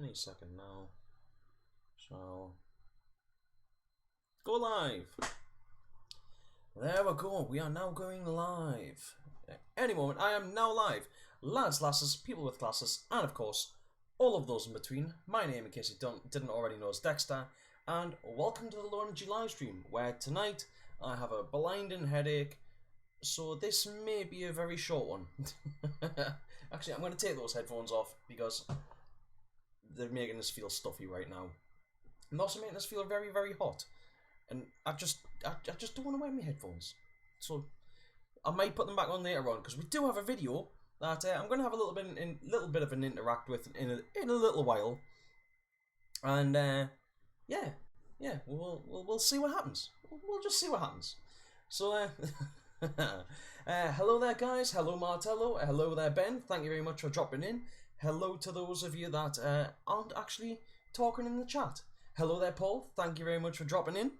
any second now. So, go live. There we go. We are now going live. Any moment, I am now live. Lads, lasses, people with classes, and of course, all of those in between. My name, in case you didn't already know, is Dexter, and welcome to the Low Energy Livestream, where tonight I have a blinding headache, so this may be a very short one. Actually, I'm going to take those headphones off because they're making us feel stuffy right now. And also making us feel very, very hot. And I just don't want to wear my headphones. So I might put them back on later on because we do have a video that I'm going to have a little bit of an interact with in a little while. And yeah, we'll see what happens. We'll just see what happens. So hello there, guys. Hello, Martello. Hello there, Ben. Thank you very much for dropping in. Hello to those of you that aren't actually talking in the chat. Hello there, Paul. Thank you very much for dropping in.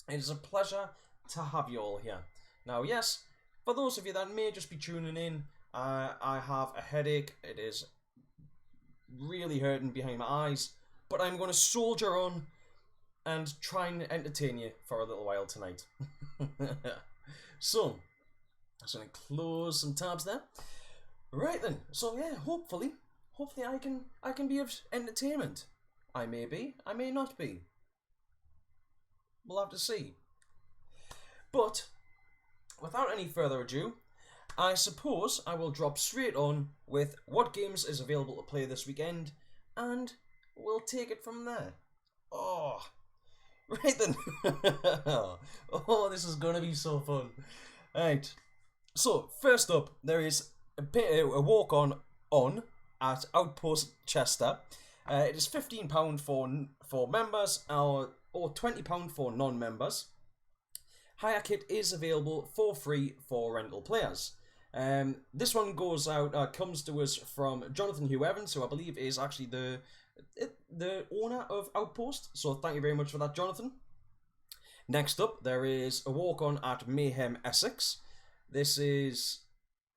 It is a pleasure to have you all here. Now, yes, for those of you that may just be tuning in, I have a headache. It is really hurting behind my eyes, but I'm going to soldier on and try and entertain you for a little while tonight. So, I'm just going to close some tabs there. Right then, so yeah, hopefully I can be of entertainment. I may be, I may not be. We'll have to see. But without any further ado, I suppose I will drop straight on with what games is available to play this weekend, and we'll take it from there. Oh, right then. Oh, this is gonna be so fun. Right. So first up, there is a walk-on at Outpost Chester. It is £15 for members or £20 for non-members. Hire kit is available for free for rental players. This one comes to us from Jonathan Hugh Evans, who I believe is actually the owner of Outpost. So thank you very much for that, Jonathan. Next up, there is a walk-on at Mayhem Essex. This is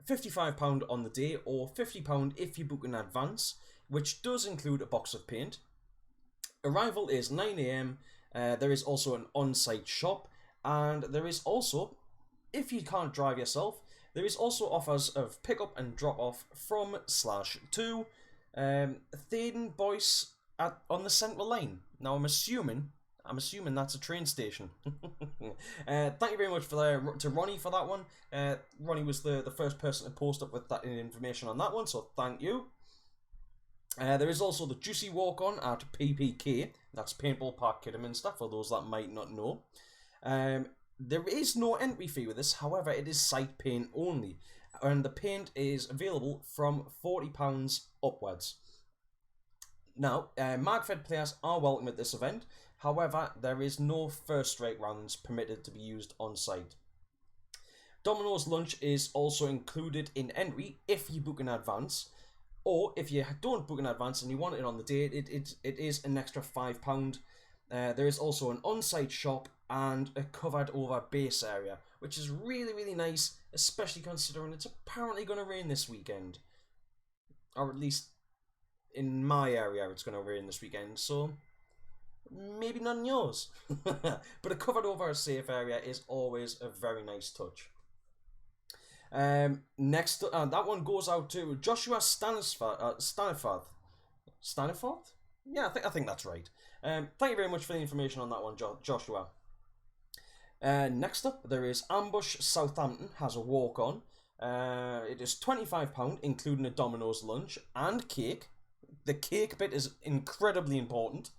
£55 on the day or £50 if you book in advance, which does include a box of paint. Arrival is 9 AM. There is also an on-site shop, and there is also, if you can't drive yourself, there is also offers of pick-up and drop-off from /2 Thaden Boyce on the Central Line. Now I'm assuming that's a train station. Thank you very much to Ronnie for that one. Ronnie was the first person to post up with that information on that one, so thank you. There is also the Juicy Walk-on at PPK. That's Paintball Park Kidderminster, for those that might not know. There is no entry fee with this, however, it is site paint only. And the paint is available from £40 upwards. Now, Magfed players are welcome at this event. However, there is no first strike rounds permitted to be used on site. Domino's lunch is also included in entry if you book in advance. Or if you don't book in advance and you want it on the day, it is an extra £5. There is also an on-site shop and a covered over base area, which is really, really nice, especially considering it's apparently going to rain this weekend. Or at least in my area it's going to rain this weekend, so maybe not in yours. But a covered over safe area is always a very nice touch. Next, that one goes out to Joshua Staniforth. Staniforth? Yeah, I think that's right. Thank you very much for the information on that one, Joshua. Next up, there is Ambush Southampton has a walk-on. It is £25, including a Domino's lunch and cake. The cake bit is incredibly important.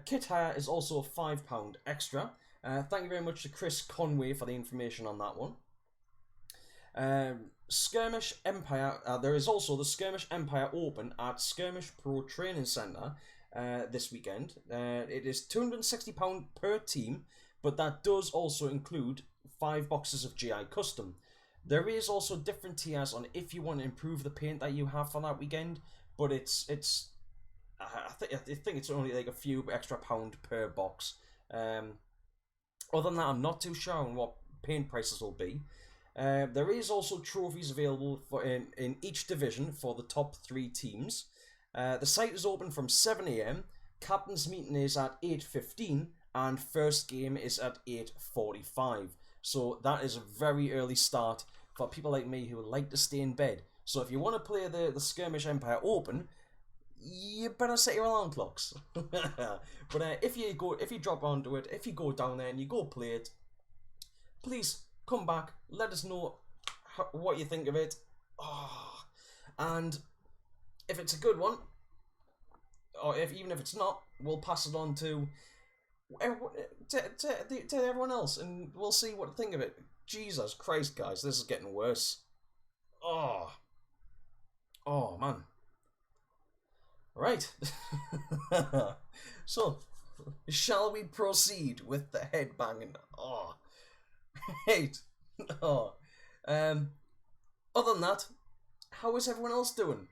Kit hire is also £5 extra. Thank you very much to Chris Conway for the information on that one. Skirmish Empire, there is also the Skirmish Empire Open at Skirmish Pro Training Centre this weekend. It is £260 per team, but that does also include 5 boxes of GI Custom. There is also different tiers on if you want to improve the paint that you have for that weekend, but I think it's only like a few extra pound per box. Other than that, I'm not too sure on what paint prices will be. There is also trophies available in each division for the top 3 teams. The site is open from 7 a.m. Captain's meeting is at 8:15, and first game is at 8:45. So that is a very early start for people like me who like to stay in bed. So if you want to play the Skirmish Empire Open, you better set your alarm clocks. But if you drop onto it, if you go down there and you go play it, please come back. Let us know what you think of it. Oh, and if it's a good one, or even if it's not, we'll pass it on to everyone else, and we'll see what to think of it. Jesus Christ, guys, this is getting worse. Oh man. Right. So, shall we proceed with the headbanging? Oh, right. Oh, other than that, how is everyone else doing?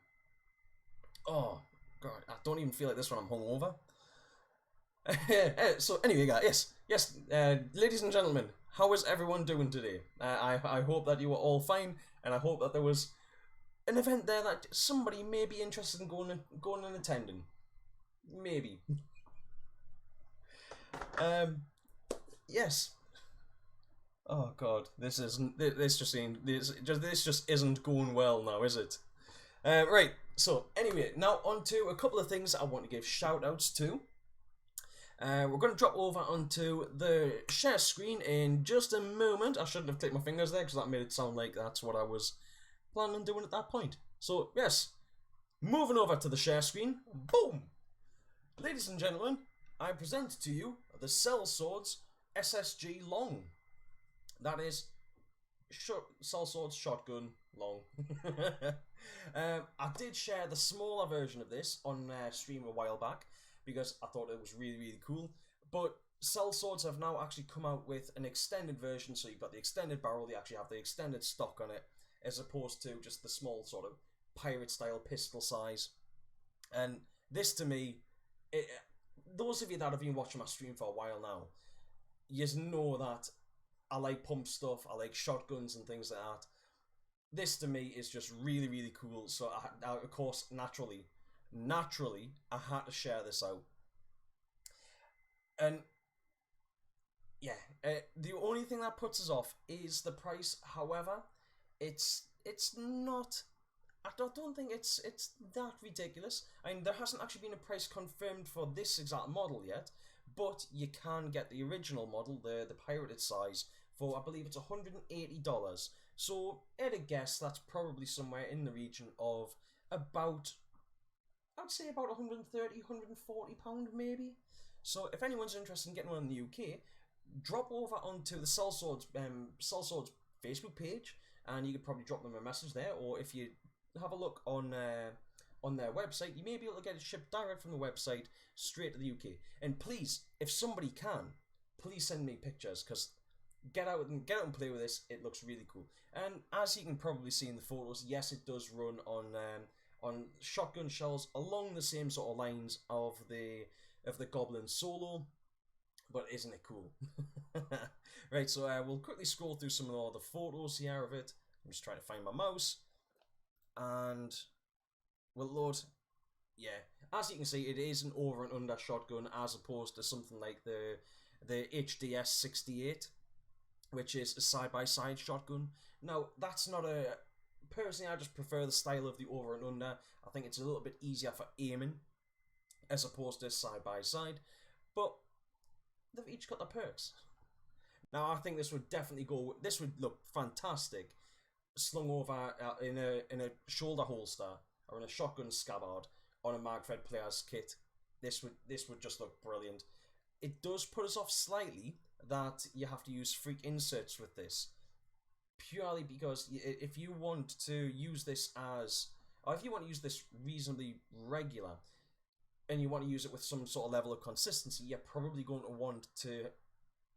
Oh God, I don't even feel like this when I'm hungover. So anyway, guys, yes, ladies and gentlemen, how is everyone doing today? I hope that you were all fine, and I hope that there was an event there that somebody may be interested in going and attending. Maybe. Yes. Oh God, this just isn't going well now, is it? Right. So anyway, now on to a couple of things I want to give shout outs to. We're going to drop over onto the share screen in just a moment. I shouldn't have clicked my fingers there because that made it sound like that's what I was planning on doing at that point. So yes, moving over to the share screen. Boom! Ladies and gentlemen, I present to you the Cell Swords SSG Long. That is Cell Swords Shotgun Long. I did share the smaller version of this on stream a while back because I thought it was really, really cool. But Cell Swords have now actually come out with an extended version, so you've got the extended barrel, they actually have the extended stock on it, as opposed to just the small sort of pirate-style pistol size. And this, to me, those of you that have been watching my stream for a while now, you know that I like pump stuff, I like shotguns and things like that. This, to me, is just really, really cool. So, of course, naturally, I had to share this out. And yeah, the only thing that puts us off is the price. However, it's not. I don't think it's that ridiculous. I mean, there hasn't actually been a price confirmed for this exact model yet, but you can get the original model, the pirated size, for I believe it's $180. So at a guess, that's probably somewhere in the region of about, I'd say about £130, £140 maybe. So if anyone's interested in getting one in the UK, drop over onto the Cell Swords Facebook page, and you could probably drop them a message there. Or if you have a look on their website, you may be able to get it shipped direct from the website straight to the UK. And please, if somebody can, please send me pictures, because get out and play with this. It looks really cool. And as you can probably see in the photos, yes, it does run on shotgun shells along the same sort of lines of the Goblin Solo. But isn't it cool? Right, so we'll quickly scroll through some of the photos here of it. I'm just trying to find my mouse, and we'll load. Yeah, as you can see, it is an over and under shotgun as opposed to something like the HDS 68, which is a side-by-side shotgun. Now, that's not a... Personally, I just prefer the style of the over and under. I think it's a little bit easier for aiming as opposed to side-by-side. But they've each got their perks. Now, I think this would definitely go... This would look fantastic slung over in a shoulder holster or in a shotgun scabbard on a Magfred player's kit. This would just look brilliant. It does put us off slightly that you have to use freak inserts with this, purely because if you want to use this reasonably regular, and you want to use it with some sort of level of consistency, you're probably going to want to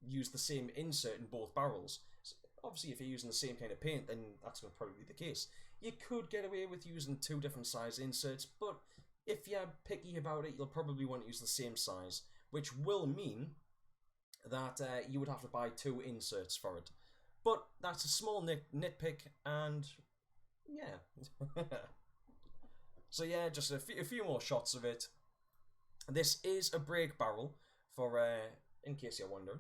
use the same insert in both barrels. So obviously, if you're using the same kind of paint, then that's going to probably be the case. You could get away with using two different size inserts, but if you're picky about it, you'll probably want to use the same size, which will mean that you would have to buy two inserts for it. But that's a small nitpick, and yeah. So yeah, just a few more shots of it. This is a break barrel for in case you're wondering.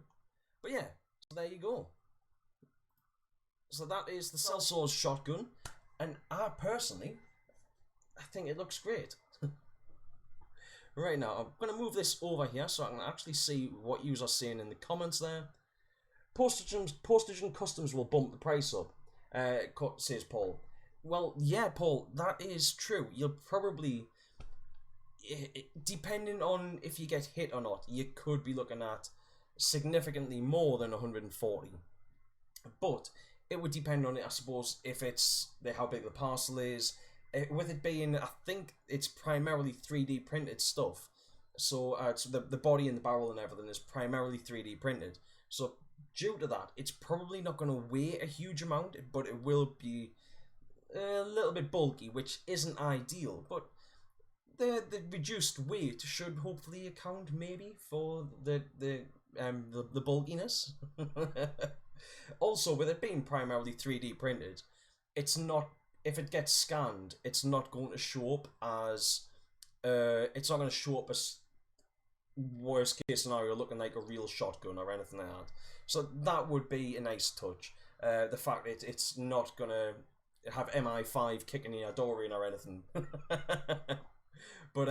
But yeah, so there you go. So that is the Sellswords shotgun, and I personally, I think it looks great. Right now, I'm going to move this over here so I can actually see what you are saying in the comments there. Postage and customs will bump the price up, says Paul. Well, yeah, Paul, that is true. You'll probably, depending on if you get hit or not, you could be looking at significantly more than 140. But it would depend on it, I suppose, if it's how big the parcel is. With it being, I think it's primarily 3D printed stuff. So the body and the barrel and everything is primarily 3D printed. So due to that, it's probably not going to weigh a huge amount, but it will be a little bit bulky, which isn't ideal. But the reduced weight should hopefully account maybe for the bulkiness. Also, with it being primarily 3D printed, it's not, if it gets scanned, it's not going to show up as worst case scenario looking like a real shotgun or anything like that. So that would be a nice touch. The fact that it's not going to have MI5 kicking your door in or anything. But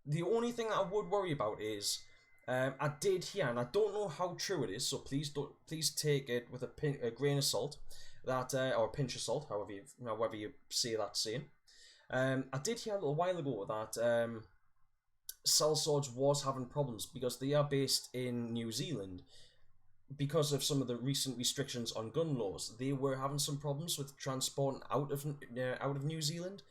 the only thing that I would worry about is I did hear, and I don't know how true it is, so please take it with a grain of salt, that or a pinch of salt, however you say that saying. I did hear a little while ago that Sellswords was having problems because they are based in New Zealand. Because of some of the recent restrictions on gun laws, they were having some problems with transporting out of New Zealand.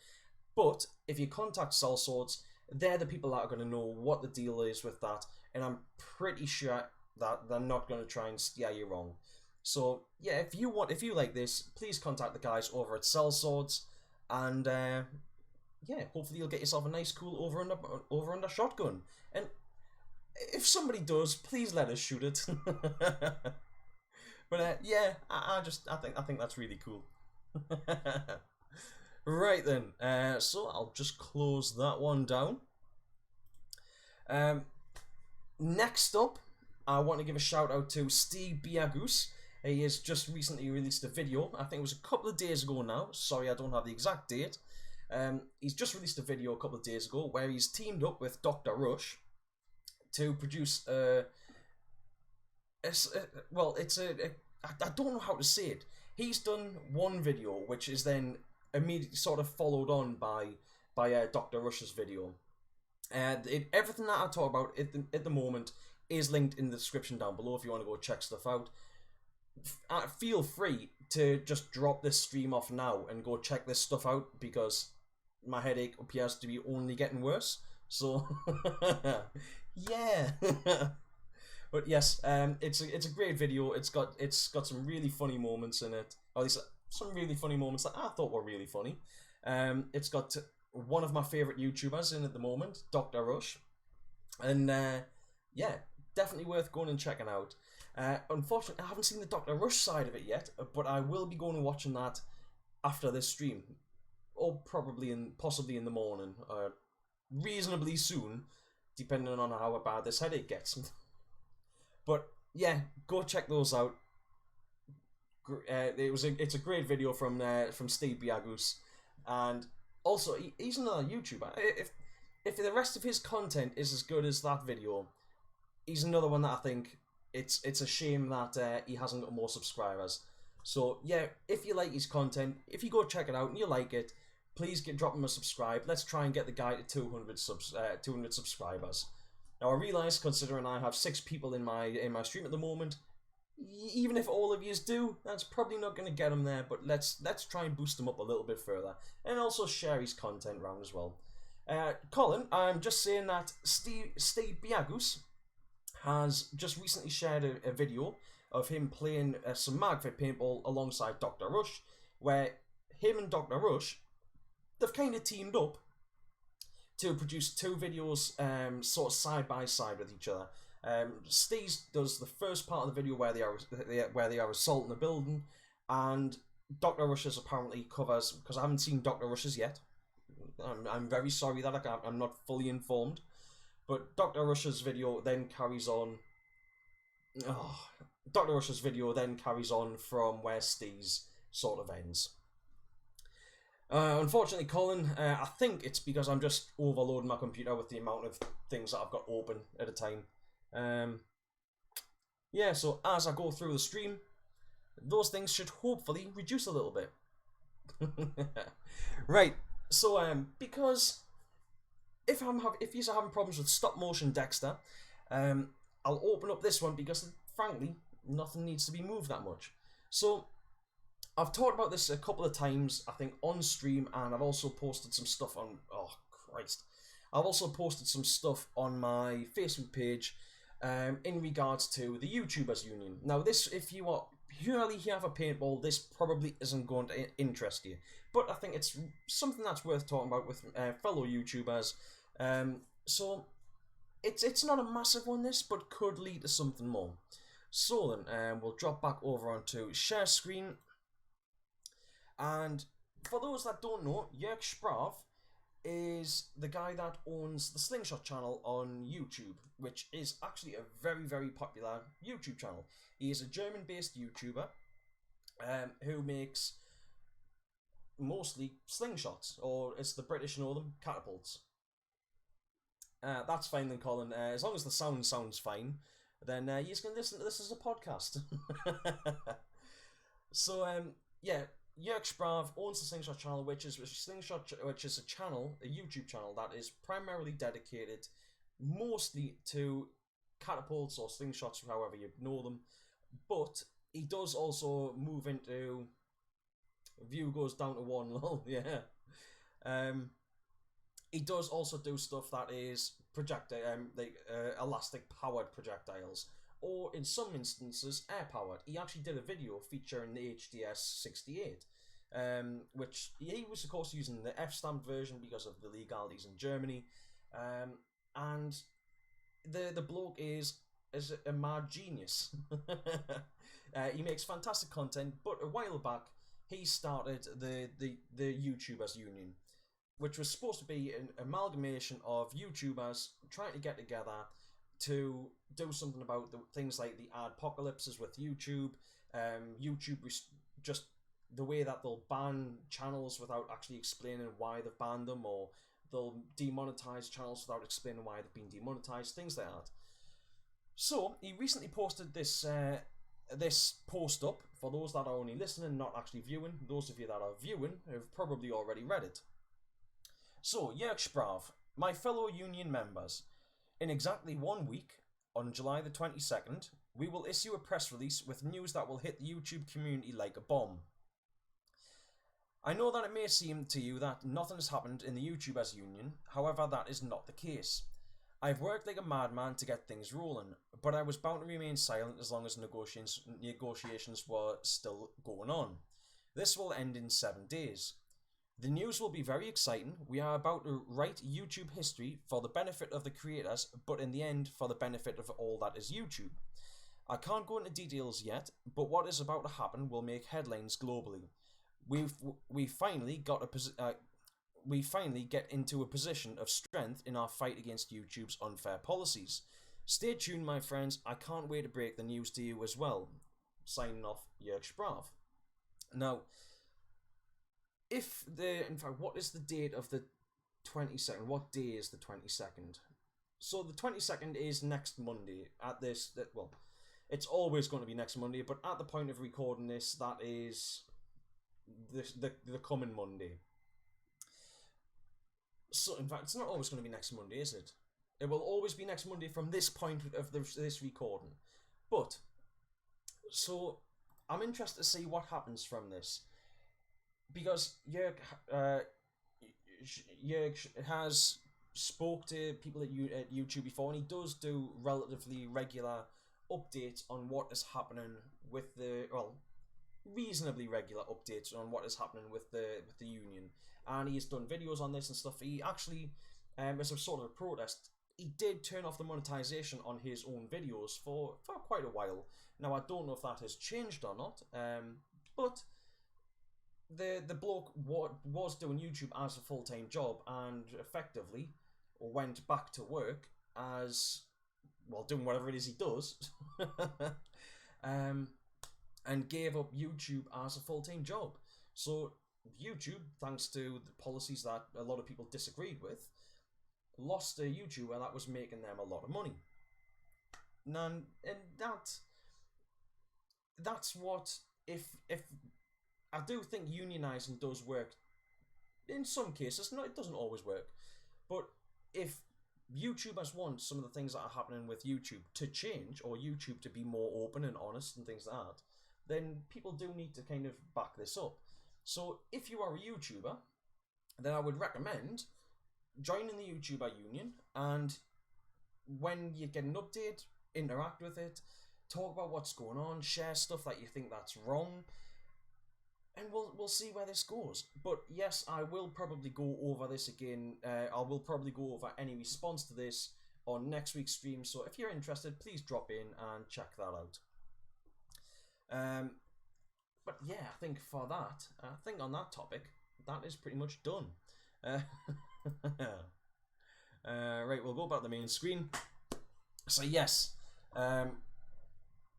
But if you contact Sellswords, they're the people that are going to know what the deal is with that, and I'm pretty sure that they're not going to try and steer you wrong. So yeah, if you like this, please contact the guys over at Sellswords, and yeah, hopefully you'll get yourself a nice, cool over-under shotgun. And if somebody does, please let us shoot it. But yeah, I think that's really cool. Right then, so I'll just close that one down. Next up, I want to give a shout out to Steve Biagus. He has just recently released a video. I think it was a couple of days ago now. Sorry, I don't have the exact date. He's just released a video a couple of days ago where he's teamed up with Dr. Rush to produce I don't know how to say it. He's done one video which is then immediately sort of followed on by Dr. Rush's video. Everything that I talk about at the moment is linked in the description down below if you want to go check stuff out. Feel free to just drop this stream off now and go check this stuff out, because my headache appears to be only getting worse. So yeah. But yes, it's a great video. It's got some really funny moments in it. Or at least some really funny moments that I thought were really funny. It's got one of my favourite YouTubers in at the moment, Dr. Rush. And yeah, definitely worth going and checking out. Unfortunately, I haven't seen the Dr. Rush side of it yet, but I will be going and watching that after this stream. Or possibly in the morning, or reasonably soon, depending on how bad this headache gets. But yeah, go check those out. It's a great video from Steve Biagus, and also he's another YouTuber. If the rest of his content is as good as that video, he's another one that I think it's a shame that he hasn't got more subscribers. So yeah, if you like his content, if you go check it out and you like it, please drop him a subscribe. Let's try and get the guy to 200 subscribers. Now I realise, considering I have 6 people in my stream at the moment, even if all of yous do, that's probably not going to get him there. But let's try and boost him up a little bit further, and also share his content around as well. Colin, I'm just saying that Steve Biagus has just recently shared a video of him playing some Magfit paintball alongside Dr. Rush, where him and Dr. Rush, they've kind of teamed up to produce 2 videos sort of side by side with each other. Steve does the first part of the video where they are assaulting the building, and Dr. Rush's apparently covers, because I haven't seen Dr. Rush's yet. I'm very sorry that I'm not fully informed. But Dr. Rush's video then carries on. Oh, Dr. Rush's video then carries on from where Steve's sort of ends. Unfortunately, Colin, I think it's because I'm just overloading my computer with the amount of things that I've got open at a time. Yeah, so as I go through the stream, those things should hopefully reduce a little bit. Right, so because if you're having problems with stop motion Dexter, I'll open up this one because frankly nothing needs to be moved that much. So I've talked about this a couple of times, I think, on stream, and I've also posted some stuff on. Oh Christ! I've also posted some stuff on my Facebook page in regards to the YouTubers Union. Now, this, if you are purely here for paintball, this probably isn't going to interest you, but I think it's something that's worth talking about with fellow YouTubers. So it's not a massive one, this, but could lead to something more. So then, we'll drop back over onto share screen. And for those that don't know, Jörg Sprav is the guy that owns the Slingshot channel on YouTube, which is actually a very, very popular YouTube channel. He is a German-based YouTuber who makes mostly slingshots, or as the British know them, catapults. That's fine then, Colin. As long as the sound sounds fine, then you can listen to this as a podcast. So, yeah. Jörg Sprav owns the Slingshot channel, which is a channel, a YouTube channel that is primarily dedicated mostly to catapults or slingshots, however you know them. But he does also move into view goes down to one lol, yeah. He does also do stuff that is elastic powered projectiles, or in some instances air-powered. He actually did a video featuring the HDS-68, which he was of course using the F-stamped version because of the legalities in Germany, and the bloke is a mad genius. He makes fantastic content, but a while back he started the YouTubers Union, which was supposed to be an amalgamation of YouTubers trying to get together to do something about the things like the adpocalypses with YouTube, just the way that they'll ban channels without actually explaining why they've banned them, or they'll demonetize channels without explaining why they've been demonetized, things like that. So he recently posted this this post up. For those that are only listening, not actually viewing, those of you that are viewing have probably already read it. So, Jörg Sprav, my fellow union members, in exactly 1 week, on July the 22nd, we will issue a press release with news that will hit the YouTube community like a bomb. I know that it may seem to you that nothing has happened in the YouTubers Union, however that is not the case. I've worked like a madman to get things rolling, but I was bound to remain silent as long as negotiations were still going on. This will end in 7 days. The news will be very exciting. We are about to write YouTube history for the benefit of the creators, but in the end for the benefit of all that is YouTube. I can't go into details yet, but what is about to happen will make headlines globally. We finally get into a position of strength in our fight against YouTube's unfair policies. Stay tuned, my friends. I can't wait to break the news to you as well. Signing off, Jörg Sprav. Now, in fact, what is the date of the 22nd? What day is the 22nd? So the 22nd is next Monday. Well, it's always going to be next Monday, but at the point of recording this, that is the coming Monday. So, in fact, it's not always going to be next Monday, is it? It will always be next Monday from this point of this recording. But, so, I'm interested to see what happens from this. Because Jörg has spoke to people at YouTube before, and he does do relatively regular updates on what is happening with reasonably regular updates on what is happening with the union. And he's done videos on this and stuff. He actually, as a sort of a protest, he did turn off the monetization on his own videos for quite a while. Now, I don't know if that has changed or not, but the bloke was doing YouTube as a full-time job and effectively went back to work as, well, doing whatever it is he does, and gave up YouTube as a full-time job. So YouTube, thanks to the policies that a lot of people disagreed with, lost a YouTuber that was making them a lot of money. And that's what, if I do think unionising does work in some cases. No, it doesn't always work, but if YouTubers want some of the things that are happening with YouTube to change, or YouTube to be more open and honest and things like that, then people do need to kind of back this up. So if you are a YouTuber, then I would recommend joining the YouTuber union, and when you get an update, interact with it, talk about what's going on, share stuff that you think that's wrong, and we'll see where this goes. But yes, I will probably go over this again. I will probably go over any response to this on next week's stream. So if you're interested, please drop in and check that out. But yeah, I think for that, on that topic, that is pretty much done. Right, we'll go back to the main screen. So yes,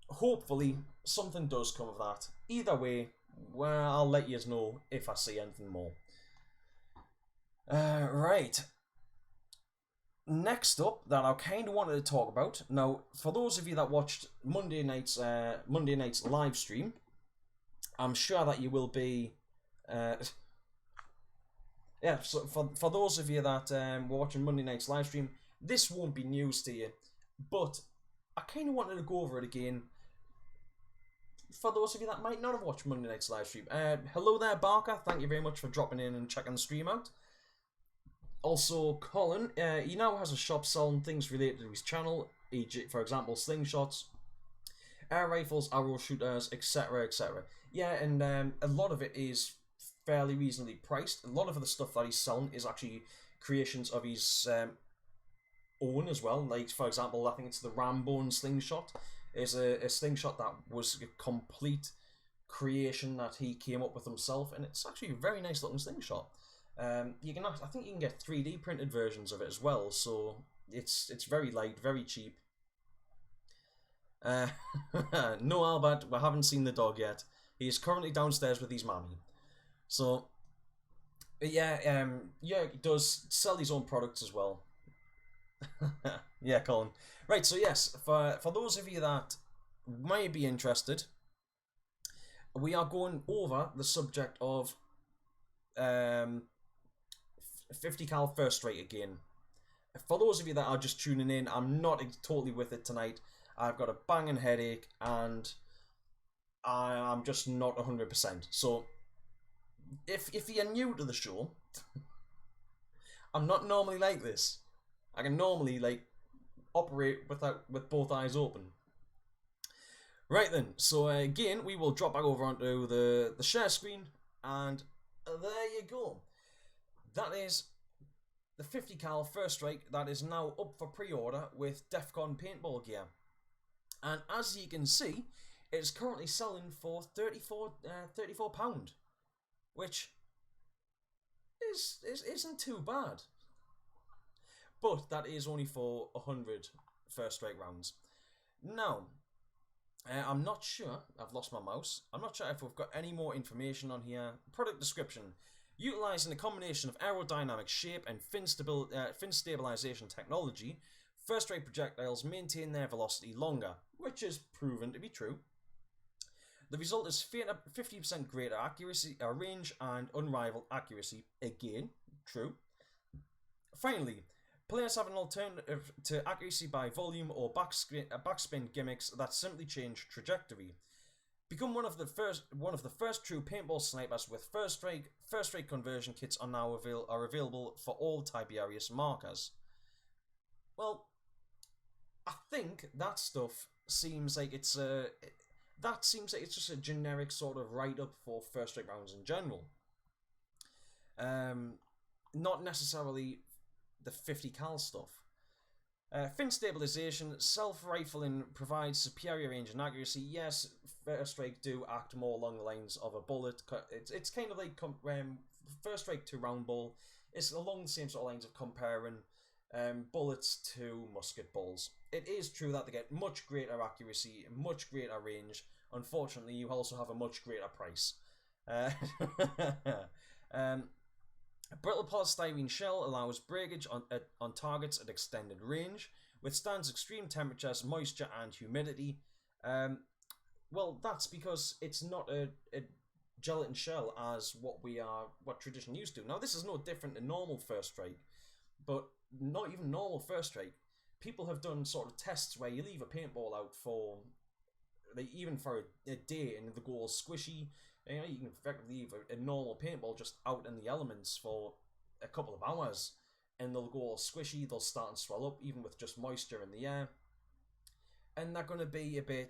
hopefully something does come of that. Either way, well, I'll let you know if I see anything more. Right. Next up, that I kind of wanted to talk about. Now, for those of you that watched Monday night's live stream, I'm sure that you will be. Yeah. So for those of you that were watching Monday night's live stream, this won't be news to you, but I kind of wanted to go over it again. For those of you that might not have watched Monday night's live stream, hello there, Barker. Thank you very much for dropping in and checking the stream out. Also, Colin, he now has a shop selling things related to his channel, e.g., for example, slingshots, air rifles, arrow shooters, etc., etc. Yeah, and a lot of it is fairly reasonably priced. A lot of the stuff that he's selling is actually creations of his own as well. Like, for example, I think it's the Rambone slingshot. Is a slingshot that was a complete creation that he came up with himself, and it's actually a very nice looking slingshot. You can, I think you can get 3D printed versions of it as well, so it's very light, very cheap. No, Albert, we haven't seen the dog yet. He is currently downstairs with his mommy. So yeah, yeah, he does sell his own products as well. Yeah, Colin. Right, so yes, for those of you that might be interested, we are going over the subject of 50 cal first strike again. For those of you that are just tuning in, I'm not totally with it tonight. I've got a banging headache and I'm just not 100%. So if you're new to the show, I'm not normally like this. I can normally operate with both eyes open. Right then, so again, we will drop back over onto the share screen, and there you go. That is the 50 cal first strike that is now up for pre-order with DEFCON paintball gear. And as you can see, it's currently selling for £34, which isn't too bad. But that is only for 100 first strike rounds. Now, I'm not sure, I've lost my mouse, I'm not sure if we've got any more information on here. Product description. Utilising a combination of aerodynamic shape and fin stabilisation technology, first strike projectiles maintain their velocity longer, which is proven to be true. The result is 50% greater accuracy, range and unrivaled accuracy, again, true. Finally, players have an alternative to accuracy by volume or backspin gimmicks that simply change trajectory. Become one of the first true paintball snipers with first strike conversion kits are now available for all Tiberius markers. Well, I think that stuff seems like it's just a generic sort of write-up for first strike rounds in general. Not necessarily the 50 cal stuff. Fin stabilization, self-rifling provides superior range and accuracy. Yes, First Strike do act more along the lines of a bullet. It's kind of like First Strike to round ball. It's along the same sort of lines of comparing bullets to musket balls. It is true that they get much greater accuracy, much greater range. Unfortunately, you also have a much greater price. A brittle polystyrene shell allows breakage on targets at extended range, withstands extreme temperatures, moisture, and humidity. Well, that's because it's not a gelatin shell as what tradition used to. Now, this is no different than normal First Strike, but not even normal First Strike. People have done sort of tests where you leave a paintball out for even for a day and the goal's squishy. You know, you can effectively leave a normal paintball just out in the elements for a couple of hours and they'll go all squishy, they'll start and swell up even with just moisture in the air. And they're going to be they're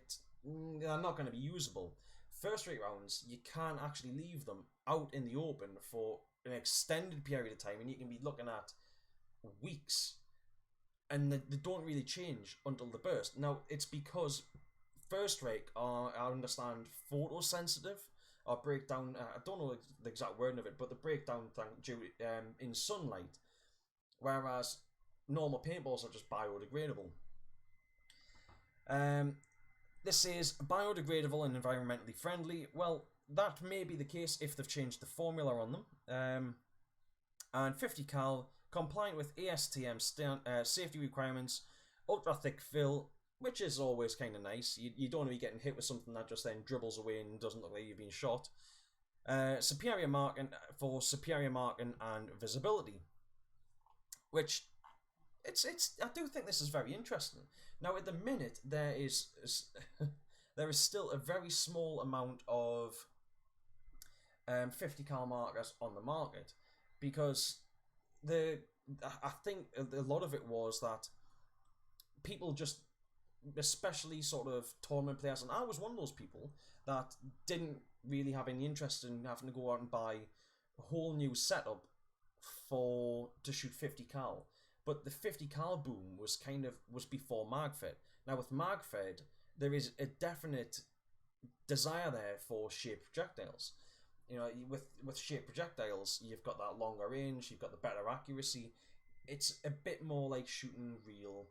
not going to be usable. First rate rounds, you can't actually leave them out in the open for an extended period of time and you can be looking at weeks and they don't really change until the burst. Now, it's because First Rate are, I understand, photosensitive or break down. I don't know the exact word of it, but they break down in sunlight, whereas normal paintballs are just biodegradable. This says biodegradable and environmentally friendly. Well, that may be the case if they've changed the formula on them. And 50 cal, compliant with ASTM safety requirements, ultra thick fill, which is always kind of nice. You don't want to be getting hit with something that just then dribbles away and doesn't look like you've been shot. Superior marking for superior marking and visibility, which I do think this is very interesting. Now, at the minute, there is there is still a very small amount of 50 cal markers on the market because I think a lot of it was that people just, especially sort of tournament players, and I was one of those people that didn't really have any interest in having to go out and buy a whole new setup to shoot 50 cal. But the 50 cal boom was before MagFed. Now with MagFed, there is a definite desire there for shaped projectiles. You know, with shaped projectiles, you've got that longer range, you've got the better accuracy. It's a bit more like shooting real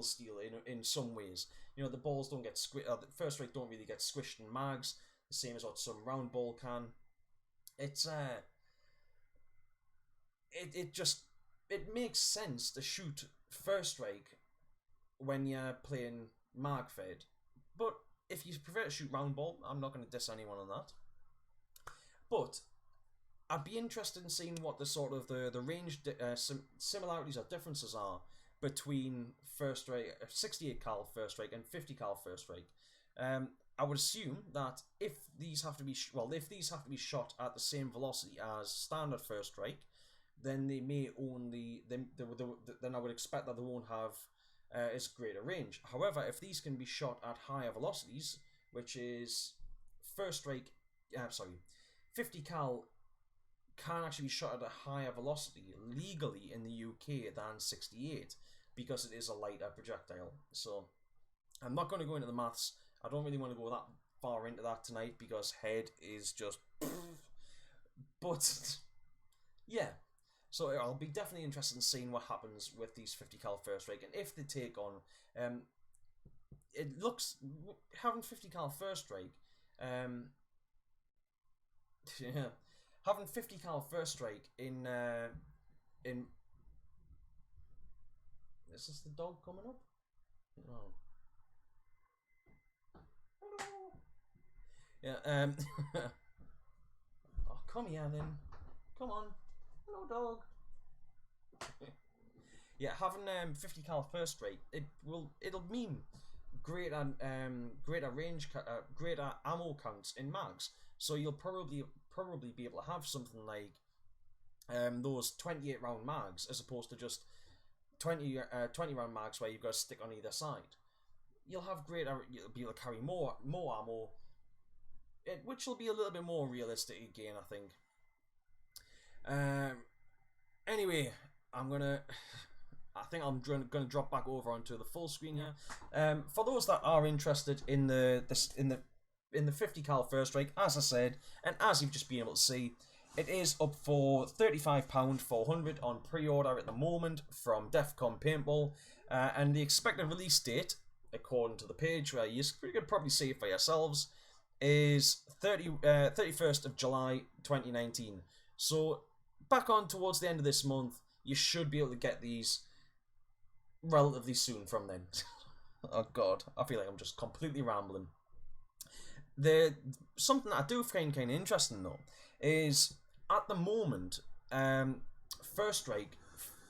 steel in some ways. You know, the balls don't get the First Rate don't really get squished in mags, the same as what some round ball can. It's it makes sense to shoot First Strike when you're playing MagFed, but if you prefer to shoot round ball, I'm not going to diss anyone on that. But I'd be interested in seeing what the sort of the range similarities or differences are between First Strike, 68 cal First Strike and 50 cal First Strike. I would assume that if these have to be shot at the same velocity as standard First Strike, then they may only then I would expect that they won't have as great a range. However, if these can be shot at higher velocities, which is First Strike, 50 cal can actually be shot at a higher velocity legally in the UK than 68 because it is a lighter projectile. So I'm not going to go into the maths. I don't really want to go that far into that tonight because head is just but yeah. So I'll be definitely interested in seeing what happens with these 50 cal First Strike and if they take on it looks having 50 cal First Strike yeah, having 50 cal First Strike in is this the dog coming up? No. Yeah, oh, come here then. Come on. Hello, dog. Yeah, having 50 cal First Strike, it'll mean greater range, greater ammo counts in mags. So you'll probably be able to have something like those 28 round mags as opposed to just 20 round mags where you've got to stick on either side. You'll be able to carry more ammo, which will be a little bit more realistic again, I think. Anyway, I'm gonna I think I'm going to drop back over onto the full screen here. For those that are interested in the 50 cal first strike, as I said, and as you've just been able to see, it is up for £35 400 on pre-order at the moment from Defcon Paintball, and the expected release date, according to the page, where you could probably see it for yourselves, is 31st of July 2019. So back on towards the end of this month, you should be able to get these relatively soon from then. Oh god, I feel like I'm just completely rambling. Something that I do find kind of interesting though is at the moment, First Strike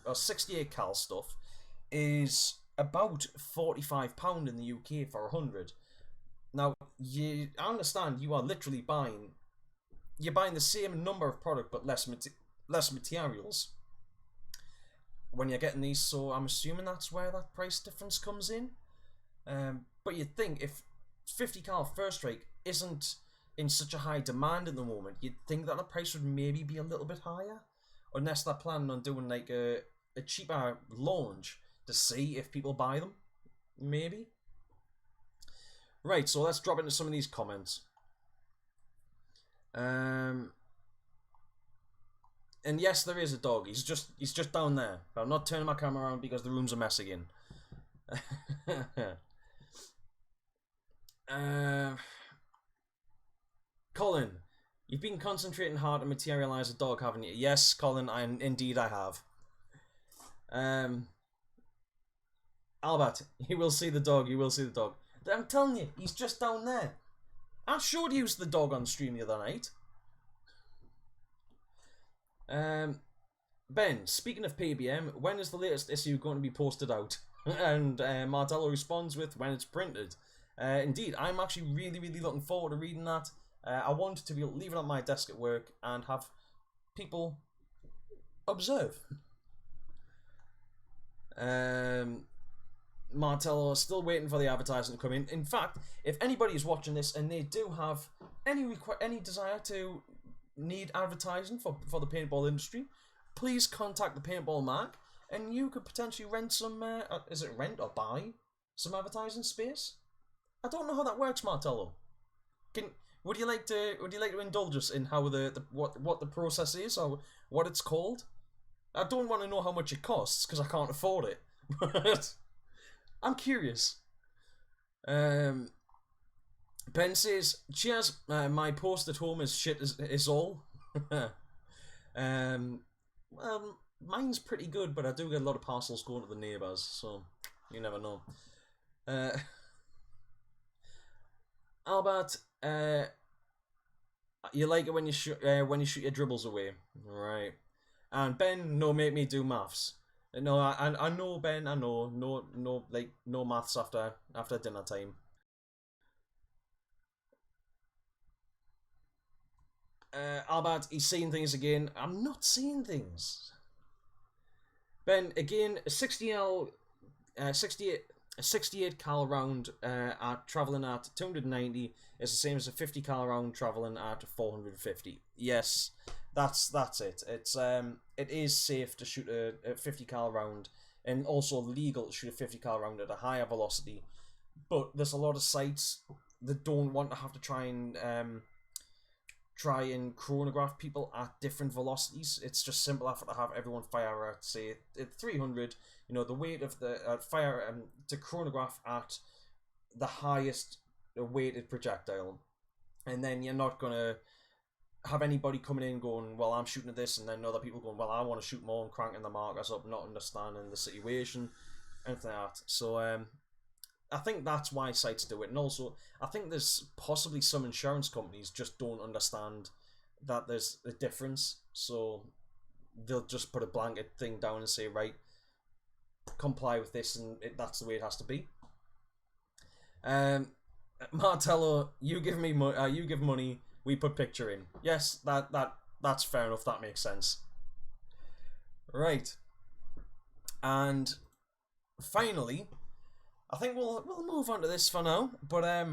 or 68 cal stuff is about £45 in the UK for 100. Now, I understand you are literally buying the same number of product but less materials when you're getting these, so I'm assuming that's where that price difference comes in. But you'd think if 50 cal First Strike isn't in such a high demand at the moment, you'd think that the price would maybe be a little bit higher, unless they're planning on doing like a cheaper launch to see if people buy them, maybe. Right, so let's drop into some of these comments. And yes, there is a dog. He's just down there. I'm not turning my camera around because the room's a mess again. Colin, you've been concentrating hard to materialise a dog, haven't you? Yes, Colin, indeed I have. Albert, you will see the dog. You will see the dog. I'm telling you, he's just down there. I showed you the dog on stream the other night. Ben, speaking of PBM, when is the latest issue going to be posted out? And Martello responds with, when it's printed. Indeed, I'm actually really looking forward to reading that. I want to be able to leave it on my desk at work and have people observe. Martello is still waiting for the advertising to come in. In fact, if anybody is watching this and they do have any desire to need advertising for the paintball industry, please contact the Paintball Mag, and you could potentially rent some. Is it rent or buy some advertising space? I don't know how that works, Martello. Would you like to indulge us in how what the process is or what it's called? I don't want to know how much it costs because I can't afford it. But I'm curious. Ben says, cheers, my post at home is shit is all. Well, mine's pretty good, but I do get a lot of parcels going to the neighbours, so you never know. Albert, you like it when you shoot your dribbles away, right? And Ben, no, make me do maths. No, I know, Ben. I know, no maths after dinner time. Albert, he's seeing things again. I'm not seeing things. Ben, again, a 68 cal round at traveling at 290 is the same as a 50 cal round traveling at 450. Yes, that's it. It is safe to shoot a 50 cal round, and also legal to shoot a 50 cal round at a higher velocity. But there's a lot of sites that don't want to have to try and chronograph people at different velocities. It's just simple enough to have everyone fire at, say, at 300. You know, the weight of the fire to chronograph at the highest weighted projectile, and then you're not gonna have anybody coming in going, well, I'm shooting at this, and then other people going, well, I want to shoot more, and cranking the markers up, not understanding the situation, anything like that. So I think that's why sites do it, and also I think there's possibly some insurance companies just don't understand that there's a difference, so they'll just put a blanket thing down and say, right, comply with this, and that's the way it has to be. Martello, you give me you give money, we put picture in. Yes, that's fair enough. That makes sense. Right, and finally, I think we'll move on to this for now. But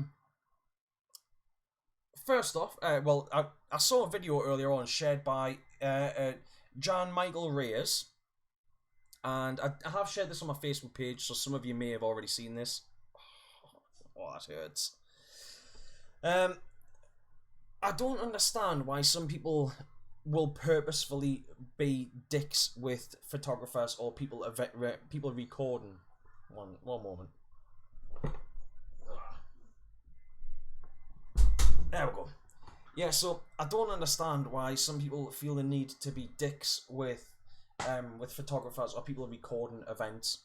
first off, well, I saw a video earlier on shared by John Michael Reyes, And I have shared this on my Facebook page, so some of you may have already seen this. Oh, that hurts. I don't understand why some people will purposefully be dicks with photographers or people people recording. One moment. There we go. Yeah, so I don't understand why some people feel the need to be dicks with photographers or people recording events.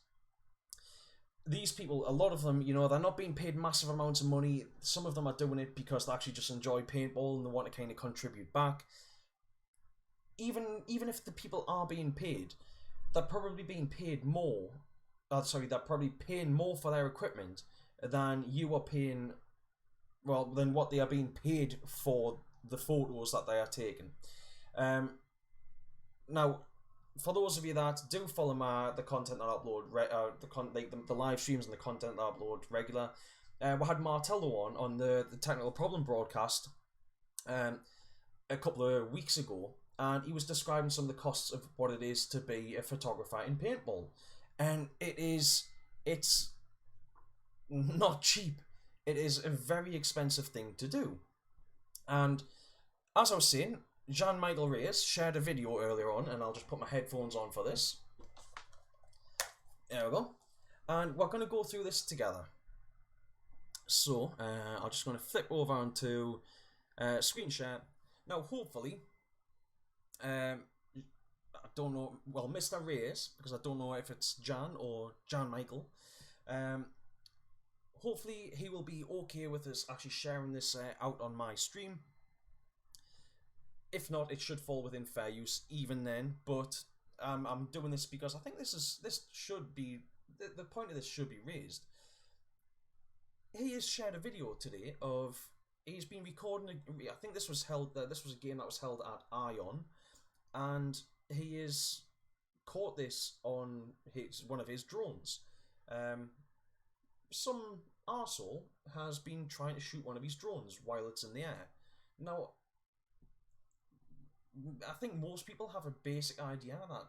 These people, a lot of them, you know, they're not being paid massive amounts of money. Some of them are doing it because they actually just enjoy paintball and they want to kind of contribute back. Even if the people are being paid, they're probably being paid more. They're probably paying more for their equipment than you are paying. Well, than what they are being paid for the photos that they are taking. Now, for those of you that do follow the content that I upload, the live streams and the content that I upload regular, we had Martello on the Technical Problem broadcast a couple of weeks ago, and he was describing some of the costs of what it is to be a photographer in paintball, and it's not cheap. It is a very expensive thing to do, and as I was saying, Jean-Michael Reyes shared a video earlier on, and I'll just put my headphones on for this. There we go. And we're going to go through this together. So, I'm just going to flip over onto screen share. Now, hopefully, I don't know, well, Mr. Reyes, because I don't know if it's Jan or Jean-Michael. Hopefully, he will be okay with us actually sharing this out on my stream. If not, it should fall within fair use even then, but I'm doing this because I think this should be, the point of this should be raised. He has shared a video today of, he's been recording, I think this was a game that was held at Ion, and he has caught this on one of his drones. Some arsehole has been trying to shoot one of his drones while it's in the air. Now, I think most people have a basic idea that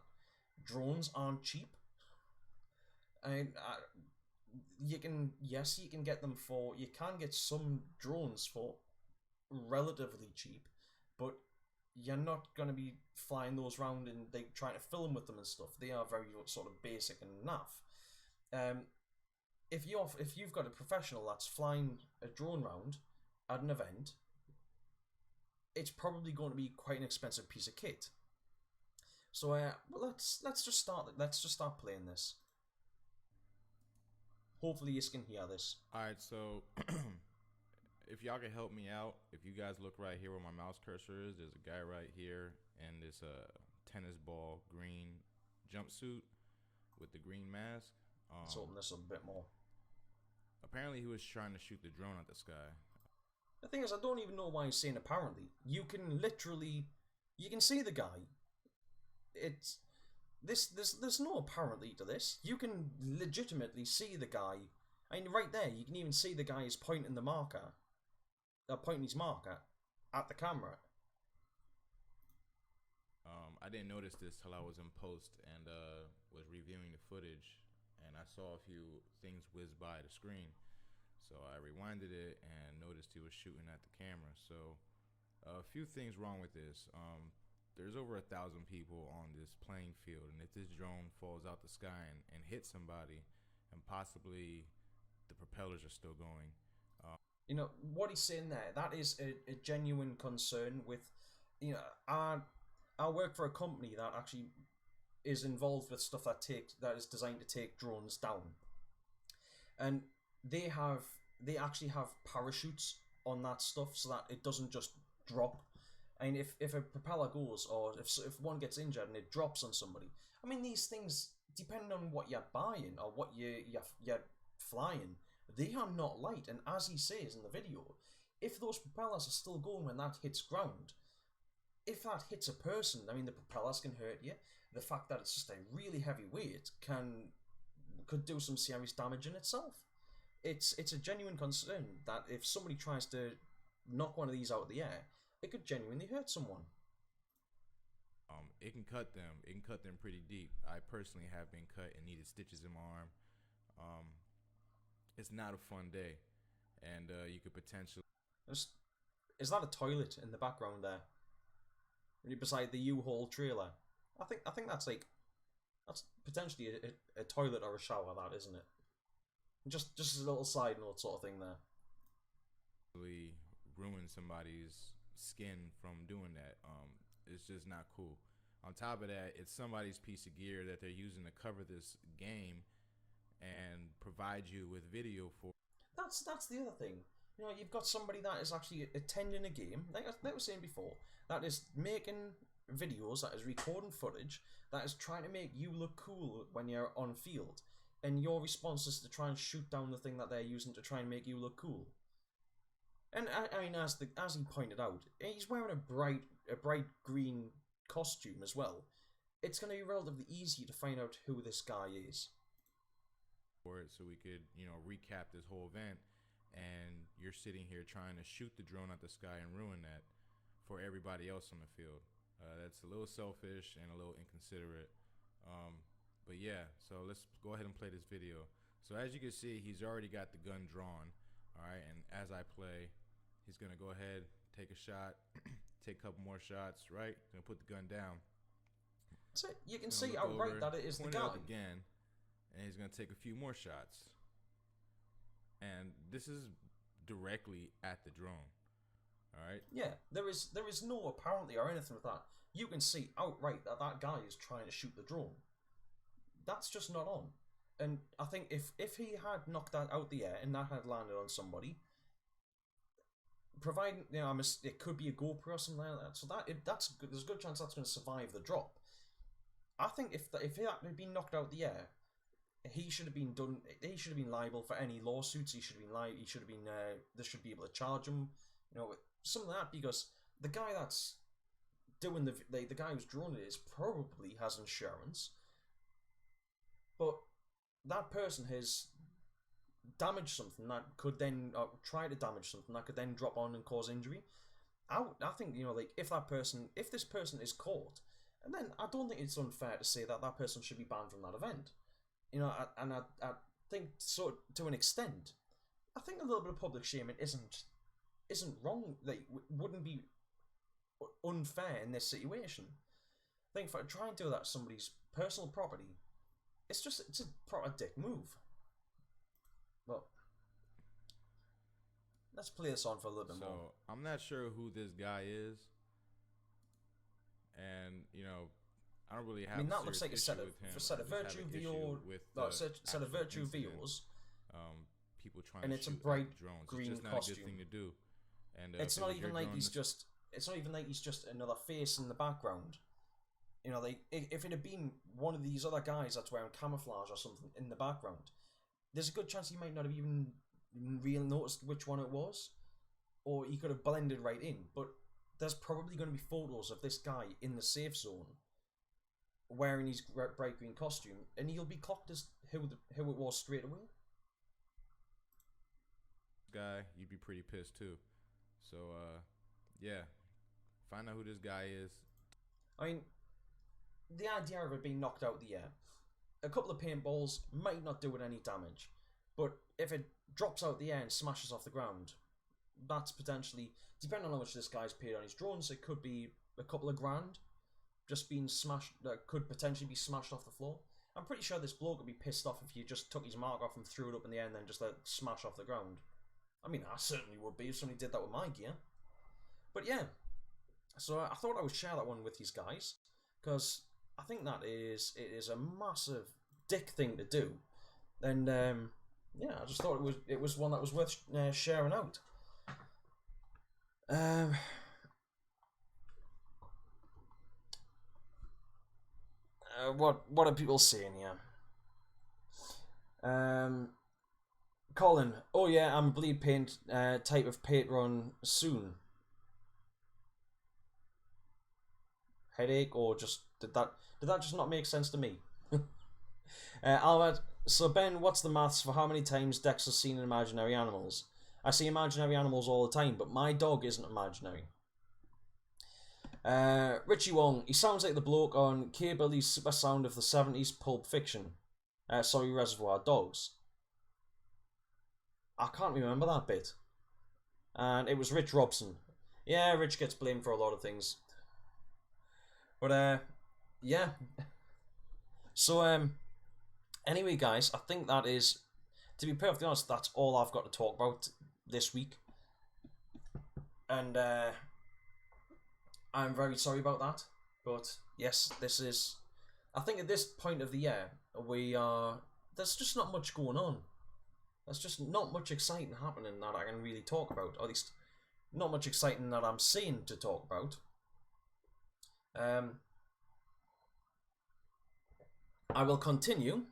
drones aren't cheap. You can get them for, you can get some drones for relatively cheap, but you're not going to be flying those around and they trying to film with them and stuff. They are very sort of basic and naff. If you've got a professional that's flying a drone round at an event, it's probably going to be quite an expensive piece of kit. So well, let's just start playing this. Hopefully you can hear this. Alright, so if y'all can help me out, if you guys look right here where my mouse cursor is, there's a guy right here in this tennis ball green jumpsuit with the green mask. Let's open this up a bit more. Apparently he was trying to shoot the drone at the sky. The thing is, I don't even know why he's saying apparently. You can see the guy. There's no apparently to this. You can legitimately see the guy. I mean, right there, you can even see the guy is pointing his marker at the camera. I didn't notice this till I was in post and was reviewing the footage, and I saw a few things whiz by the screen. So I rewinded it and noticed he was shooting at the camera. So a few things wrong with this. There's over 1,000 people on this playing field, and if this drone falls out the sky and hits somebody, and possibly the propellers are still going. You know, what he's saying there, that is a genuine concern with, you know, I work for a company that actually is involved with stuff that is designed to take drones down. And they actually have parachutes on that stuff so that it doesn't just drop. I mean, if a propeller goes, or if one gets injured and it drops on somebody, I mean, these things, depending on what you're buying or what you're flying, they are not light. And as he says in the video, if those propellers are still going when that hits ground, if that hits a person, I mean, the propellers can hurt you. The fact that it's just a really heavy weight could do some serious damage in itself. It's a genuine concern that if somebody tries to knock one of these out of the air, it could genuinely hurt someone. It can cut them. It can cut them pretty deep. I personally have been cut and needed stitches in my arm. Um, it's not a fun day, and you could potentially. Is that a toilet in the background there? Beside the U-Haul trailer. I think that's potentially a toilet or a shower, that isn't it? Just a little side note sort of thing there. Ruin somebody's skin from doing that. It's just not cool. On top of that, it's somebody's piece of gear that they're using to cover this game and provide you with video for. That's the other thing. You know, you've got somebody that is actually attending a game, like I was saying before, that is making videos, that is recording footage, that is trying to make you look cool when you're on field, and your response is to try and shoot down the thing that they're using to try and make you look cool. And I mean, as he pointed out, he's wearing a bright green costume as well. It's going to be relatively easy to find out who this guy is. For it, so we could, recap this whole event, and you're sitting here trying to shoot the drone at the sky and ruin that for everybody else on the field. That's a little selfish and a little inconsiderate. But yeah, so let's go ahead and play this video. So as you can see, he's already got the gun drawn. All right, and as I play, he's gonna go ahead, take a shot, take a couple more shots. Right, gonna put the gun down. So you can see outright that it is the guy. Again, and he's gonna take a few more shots. And this is directly at the drone. All right. Yeah, there is no apparently or anything with that. You can see outright that that guy is trying to shoot the drone. That's just not on. And I think if he had knocked that out the air and that had landed on somebody, providing it could be a GoPro or something like that. So that's good. There's a good chance that's going to survive the drop. I think if that had been knocked out the air, he should have been done. He should have been liable for any lawsuits. He should have been He should have been. They should be able to charge him. Something like that, because the guy that's doing the guy who's drawn it probably has insurance, but that person has damaged something that could then try to damage something that could then drop on and cause injury. I think if this person is caught, and then I don't think it's unfair to say that that person should be banned from that event. I think so to an extent. I think a little bit of public shaming isn't wrong. Like, wouldn't be unfair in this situation. I think for trying to do that to somebody's personal property, it's a proper dick move. But let's play this on for a little bit more. So I'm not sure who this guy is, and I don't really have. I mean, that looks like a set of virtual video, set of virtual videos. People trying and to it's shoot a bright drones. green it's just not costume. a good thing to do. And it's not even like he's just. It's not even like he's just another face in the background. If it had been one of these other guys that's wearing camouflage or something in the background, there's a good chance he might not have even really noticed which one it was, or he could have blended right in. But there's probably going to be photos of this guy in the safe zone wearing his bright green costume, and he'll be clocked as who it was straight away. Guy, you'd be pretty pissed too. So yeah, find out who this guy is. I mean, the idea of it being knocked out the air, a couple of paintballs might not do it any damage, but if it drops out the air and smashes off the ground, that's potentially, depending on how much this guy's paid on his drones, it could be a couple of grand just being smashed, that could potentially be smashed off the floor. I'm pretty sure this bloke would be pissed off if you just took his mark off and threw it up in the air and then just let it smash off the ground. I mean, I certainly would be if somebody did that with my gear. But yeah, so I thought I would share that one with these guys, because I think it is a massive dick thing to do. And yeah, I just thought it was one that was worth sharing out. What are people saying here? Colin, oh yeah, I'm bleed paint type of patron soon. Headache, or just did that just not make sense to me? Albert, so Ben, what's the maths for how many times Dex has seen imaginary animals? I see imaginary animals all the time, but my dog isn't imaginary. Richie Wong, he sounds like the bloke on K-Billy's super sound of the 70s Pulp Fiction. Reservoir Dogs. I can't remember that bit. And it was Rich Robson. Yeah, Rich gets blamed for a lot of things. But, yeah. So, anyway, guys, I think that is, to be perfectly honest, that's all I've got to talk about this week. And, I'm very sorry about that. But, yes, this is, I think at this point of the year, there's just not much going on. There's just not much exciting happening that I can really talk about. Or at least, not much exciting that I'm seeing to talk about. I will continue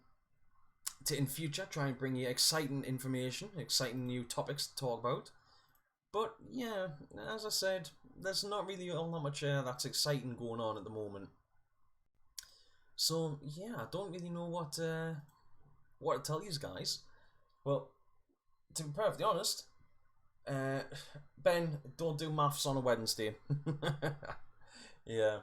to, in future, try and bring you exciting information, exciting new topics to talk about. But, yeah, as I said, there's not really all that much that's exciting going on at the moment. So, yeah, I don't really know what to tell you guys. Well, to be perfectly honest, Ben, don't do maths on a Wednesday. Yeah.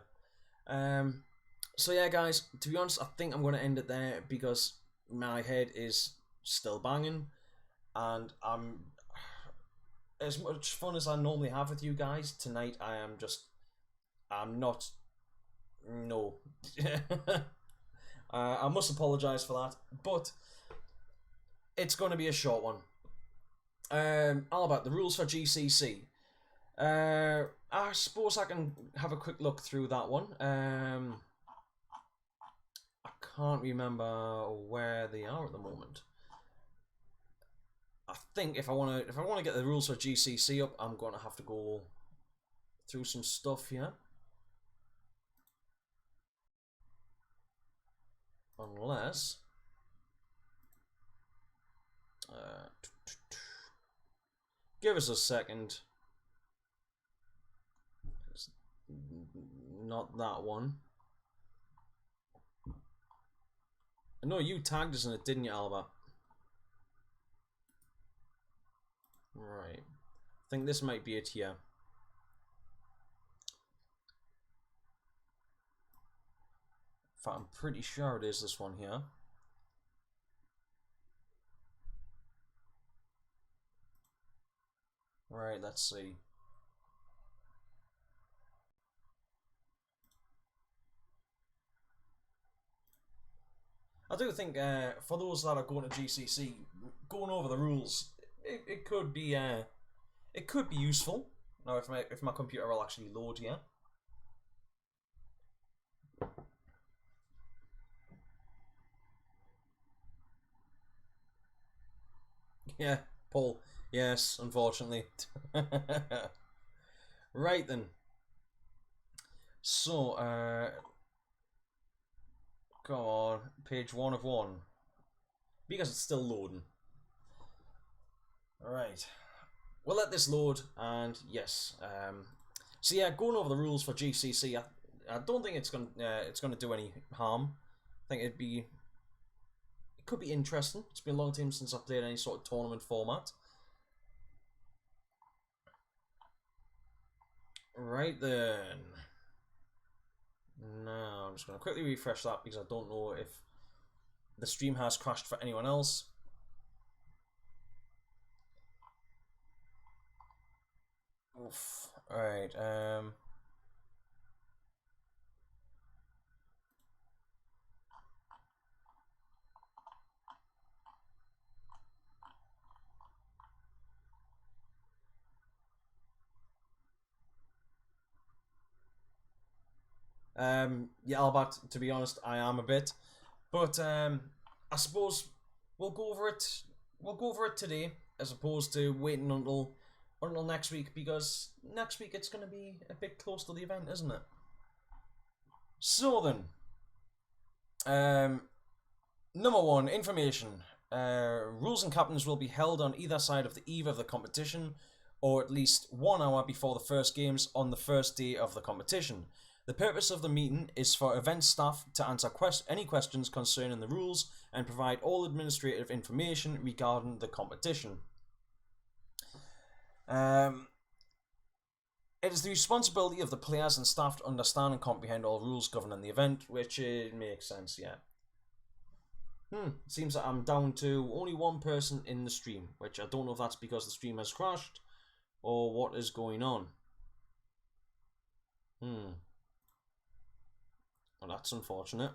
So yeah, guys, to be honest, I think I'm going to end it there because my head is still banging, and I'm as much fun as I normally have with you guys tonight. I'm not. No. I must apologise for that, but it's going to be a short one. All about the rules for GCC. I suppose I can have a quick look through that one. I can't remember where they are at the moment. I think if I want to get the rules for GCC up, I'm going to have to go through some stuff here. Unless give us a second. It's not that one. No, you tagged us in it, didn't you, Alba? Right. I think this might be it here. In fact, I'm pretty sure it is this one here. Right, let's see. I do think for those that are going to GCC, going over the rules, it could be useful. Now, if my computer will actually load here. Yeah, Paul. Yes, unfortunately. Right then. So, come on, page 1 of 1. Because it's still loading. Alright. We'll let this load, and yes. So yeah, going over the rules for GCC, I don't think it's gonna do any harm. I think it could be interesting. It's been a long time since I've played any sort of tournament format. Right then. Now, I'm just going to quickly refresh that because I don't know if the stream has crashed for anyone else. Oof. Alright, yeah, Albert, to be honest, I am a bit. But, I suppose we'll go over it. We'll go over it today, as opposed to waiting until next week, because next week it's going to be a bit close to the event, isn't it? So then, number 1, information. Rules and captains will be held on either side of the eve of the competition, or at least 1 hour before the first games on the first day of the competition. The purpose of the meeting is for event staff to answer any questions concerning the rules and provide all administrative information regarding the competition. It is the responsibility of the players and staff to understand and comprehend all rules governing the event, which makes sense, yeah. Seems that I'm down to only one person in the stream, which I don't know if that's because the stream has crashed or what is going on. Well, that's unfortunate.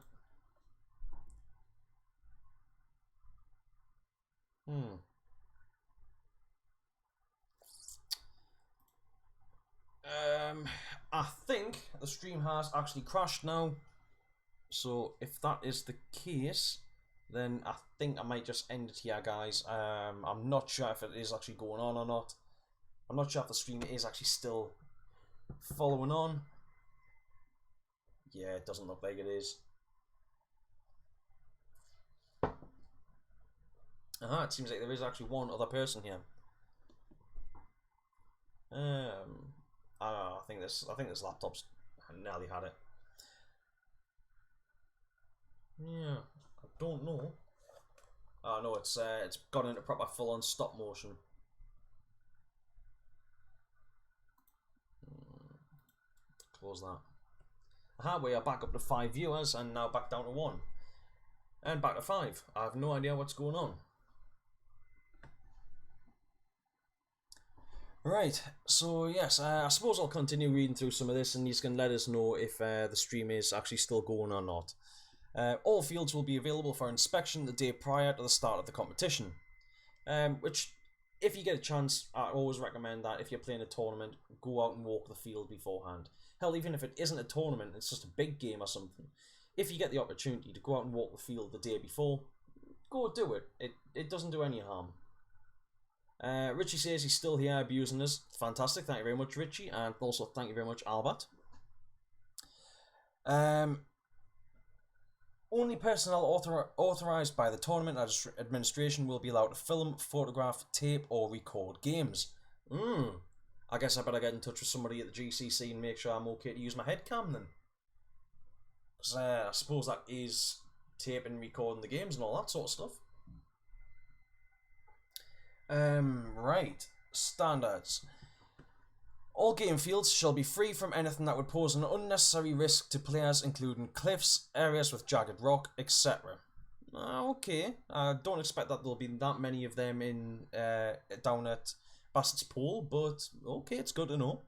I think the stream has actually crashed now. So if that is the case, then I think I might just end it here, guys. I'm not sure if it is actually going on or not. I'm not sure if the stream is actually still following on. Yeah, it doesn't look like it is. It seems like there is actually one other person here. I don't know, I think this laptop's nearly had it. Yeah, I don't know. Oh no, it's gone into proper full-on stop motion. Close that. We are back up to 5 viewers and now back down to 1. And back to 5. I have no idea what's going on. Right, so yes, I suppose I'll continue reading through some of this and you can let us know if the stream is actually still going or not. All fields will be available for inspection the day prior to the start of the competition. Which, if you get a chance, I always recommend that if you're playing a tournament, go out and walk the field beforehand. Hell, even if it isn't a tournament, it's just a big game or something. If you get the opportunity to go out and walk the field the day before, go do it. It doesn't do any harm. Richie says he's still here abusing us. Fantastic, thank you very much, Richie, and also thank you very much, Albert. Only personnel authorised by the tournament administration will be allowed to film, photograph, tape, or record games. I guess I better get in touch with somebody at the GCC and make sure I'm okay to use my head cam then. Because I suppose that is taping, recording the games and all that sort of stuff. Right. Standards. All game fields shall be free from anything that would pose an unnecessary risk to players, including cliffs, areas with jagged rock, etc. Okay. I don't expect that there'll be that many of them in down at Bassett's Pool, but okay, it's good to know.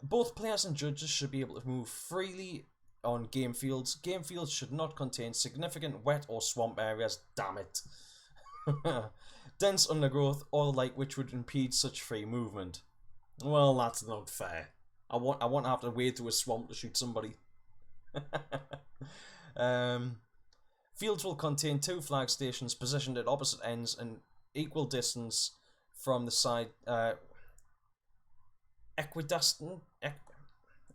Both players and judges should be able to move freely on game fields. Game fields should not contain significant wet or swamp areas. Damn it. Dense undergrowth or the like which would impede such free movement. Well, that's not fair. I want to have to wade through a swamp to shoot somebody. Fields will contain 2 flag stations positioned at opposite ends and equal distance from the side. Equidistant.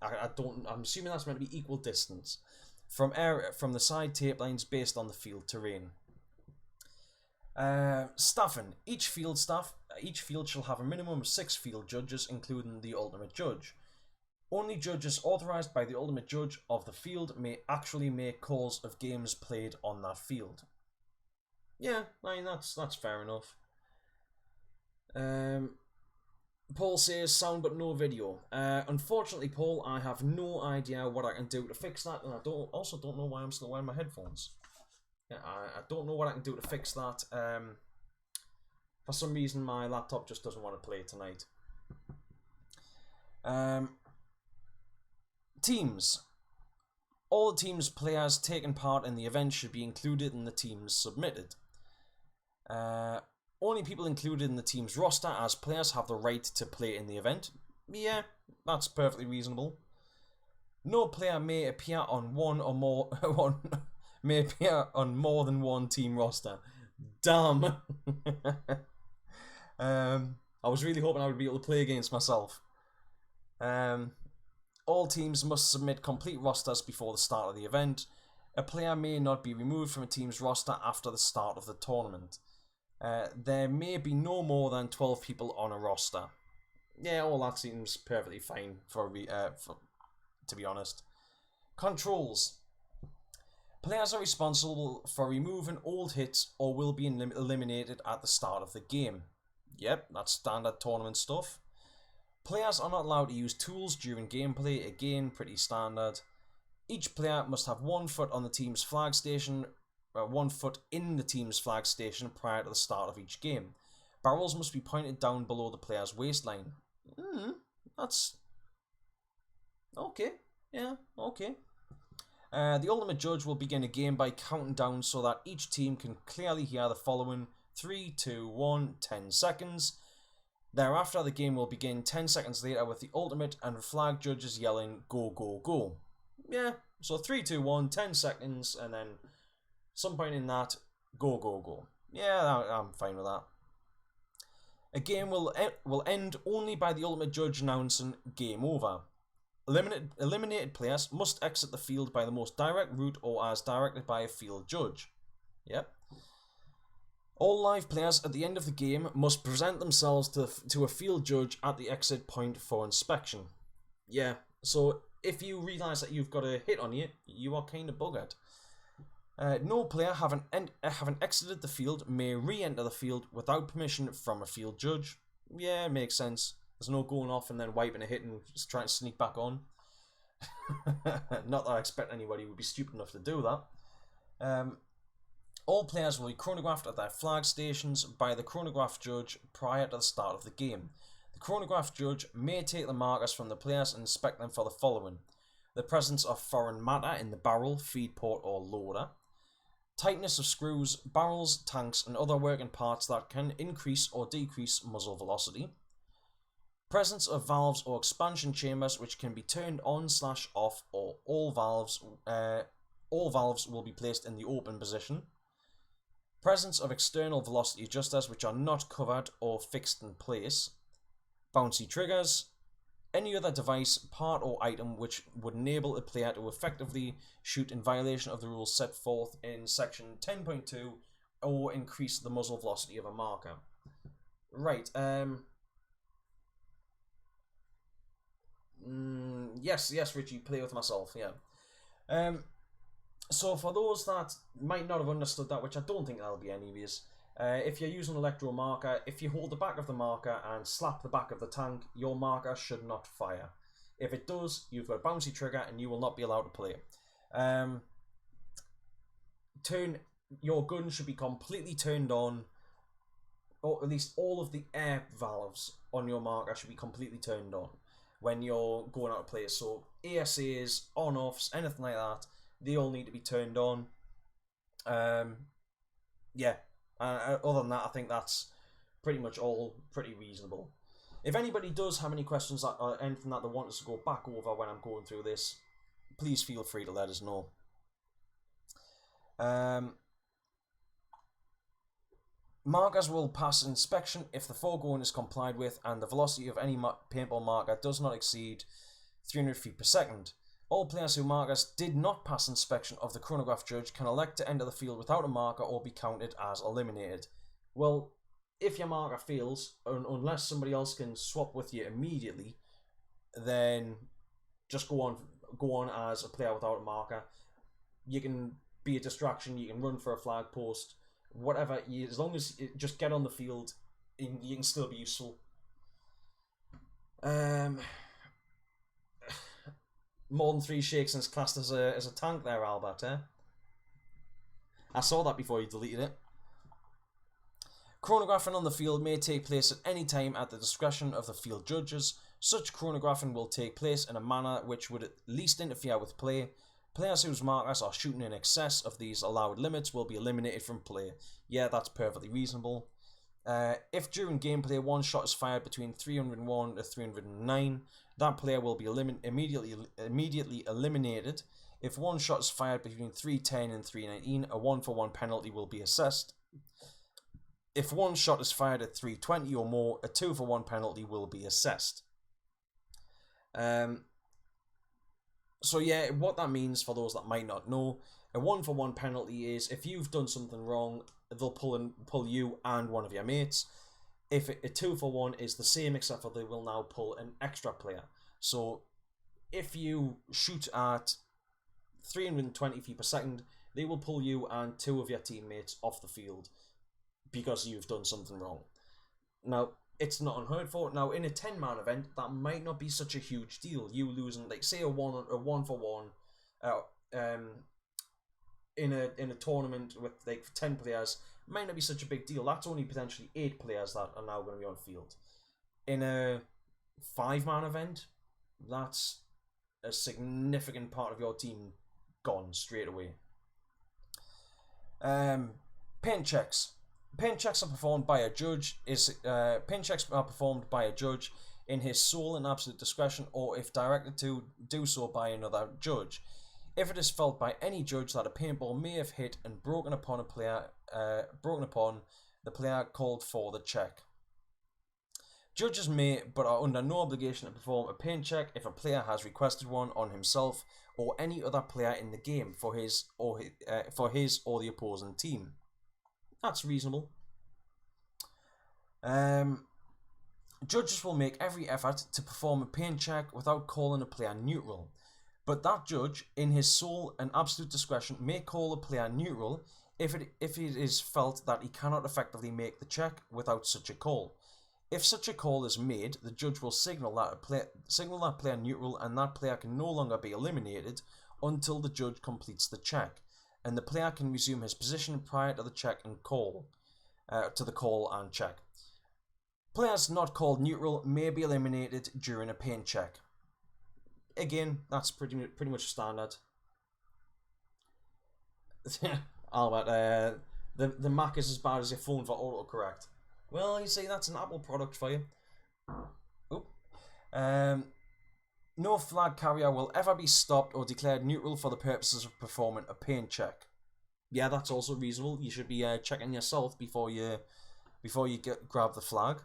I'm assuming that's meant to be equal distance from the side tape lines based on the field terrain. Staffing. Each field shall have a minimum of 6 field judges, including the ultimate judge. Only judges authorised by the ultimate judge of the field may actually make calls of games played on that field. Yeah, I mean that's fair enough. Paul says sound but no video. Unfortunately, Paul, I have no idea what I can do to fix that, and I also don't know why I'm still wearing my headphones. Yeah, I don't know what I can do to fix that. For some reason, my laptop just doesn't want to play tonight. Teams. All the teams' players taking part in the event should be included in the teams submitted. Only people included in the team's roster as players have the right to play in the event. Yeah, that's perfectly reasonable. No player may appear on one or more may appear on more than one team roster. Damn. I was really hoping I would be able to play against myself. All teams must submit complete rosters before the start of the event. A player may not be removed from a team's roster after the start of the tournament. There may be no more than 12 people on a roster. Yeah, all that seems perfectly fine to be honest. Controls. Players are responsible for removing old hits or will be eliminated at the start of the game. Yep, that's standard tournament stuff. Players are not allowed to use tools during gameplay, again pretty standard. Each player must have 1 foot on the team's flag station, 1 foot in the team's flag station prior to the start of each game. Barrels must be pointed down below the player's waistline. That's... okay, yeah, okay. The ultimate judge will begin a game by counting down so that each team can clearly hear the following: 3, 2, 1, 10 seconds. Thereafter, the game will begin 10 seconds later with the ultimate and flag judges yelling, "Go, go, go." Yeah, so 3, 2, 1, 10 seconds, and then some point in that, go, go, go. Yeah, I'm fine with that. A game will end only by the ultimate judge announcing game over. Eliminated players must exit the field by the most direct route or as directed by a field judge. Yep. All live players at the end of the game must present themselves to a field judge at the exit point for inspection. Yeah, so if you realise that you've got a hit on you, you are kind of buggered. No player having exited the field may re-enter the field without permission from a field judge. Yeah, makes sense. There's no going off and then wiping a hit and just trying to sneak back on. Not that I expect anybody would be stupid enough to do that. All players will be chronographed at their flag stations by the chronograph judge prior to the start of the game. The chronograph judge may take the markers from the players and inspect them for the following: the presence of foreign matter in the barrel, feed port or loader, tightness of screws, barrels, tanks and other working parts that can increase or decrease muzzle velocity, presence of valves or expansion chambers which can be turned on/off, or all valves will be placed in the open position, presence of external velocity adjusters which are not covered or fixed in place, bouncy triggers, any other device, part or item which would enable a player to effectively shoot in violation of the rules set forth in section 10.2 or increase the muzzle velocity of a marker. Right, yes, Richie, play with myself, yeah. So for those that might not have understood that, which I don't think there'll be anyways, if you're using an electro marker, if you hold the back of the marker and slap the back of the tank, your marker should not fire. If it does, you've got a bouncy trigger and you will not be allowed to play. Your gun should be completely turned on, or at least all of the air valves on your marker should be completely turned on when you're going out to play. So ASAs, on-offs, anything like that, they all need to be turned on. Yeah. Other than that, I think that's pretty much all pretty reasonable. If anybody does have any questions or anything that they want us to go back over when I'm going through this, please feel free to let us know. Markers will pass inspection if the foregoing is complied with and the velocity of any paintball marker does not exceed 300 feet per second. All players whose markers did not pass inspection of the chronograph judge can elect to enter the field without a marker or be counted as eliminated. Well, if your marker fails, unless somebody else can swap with you immediately, then just go on as a player without a marker. You can be a distraction, you can run for a flag post, whatever. As long as you just get on the field, you can still be useful. More than 3 shakes and it's classed as a tank there, Albert, eh? I saw that before you deleted it. Chronographing on the field may take place at any time at the discretion of the field judges. Such chronographing will take place in a manner which would at least interfere with play. Players whose markers are shooting in excess of these allowed limits will be eliminated from play. Yeah, that's perfectly reasonable. If during gameplay one shot is fired between 301 to 309, that player will be immediately eliminated. If one shot is fired between 310 and 319, a 1-for-1 penalty will be assessed. If one shot is fired at 320 or more, a 2-for-1 penalty will be assessed. So yeah, what that means for those that might not know, a 1-for-1 penalty is if you've done something wrong, they'll pull you and one of your mates. If a 2-for-1 is the same, except for they will now pull an extra player. So if you shoot at 320 feet per second, they will pull you and 2 of your teammates off the field because you've done something wrong. Now, it's not unheard for. Now, in a 10-man event, that might not be such a huge deal. You losing, like, say a one for one, in a tournament with like 10 players might not be such a big deal. That's only potentially 8 players that are now going to be on field. In a 5-man event, that's a significant part of your team gone straight away. Paint checks. Paint checks are performed by a judge. Paint checks are performed by a judge in his sole and absolute discretion, or if directed to do so by another judge. If it is felt by any judge that a paintball may have hit and broken upon the player called for the check. Judges may, but are under no obligation to perform a paint check if a player has requested one on himself or any other player in the game for his or the opposing team. That's reasonable. Judges will make every effort to perform a paint check without calling a player neutral. But that judge, in his sole and absolute discretion, may call a player neutral if it is felt that he cannot effectively make the check without such a call. If such a call is made, the judge will signal that player neutral, and that player can no longer be eliminated until the judge completes the check, and the player can resume his position prior to the check and call, and check. Players not called neutral may be eliminated during a paint check. Again, that's pretty much standard. Albert, the Mac is as bad as your phone for autocorrect. Well, you see, that's an Apple product for you. Oop. No flag carrier will ever be stopped or declared neutral for the purposes of performing a paint check. Yeah, that's also reasonable. You should be checking yourself before you grab the flag.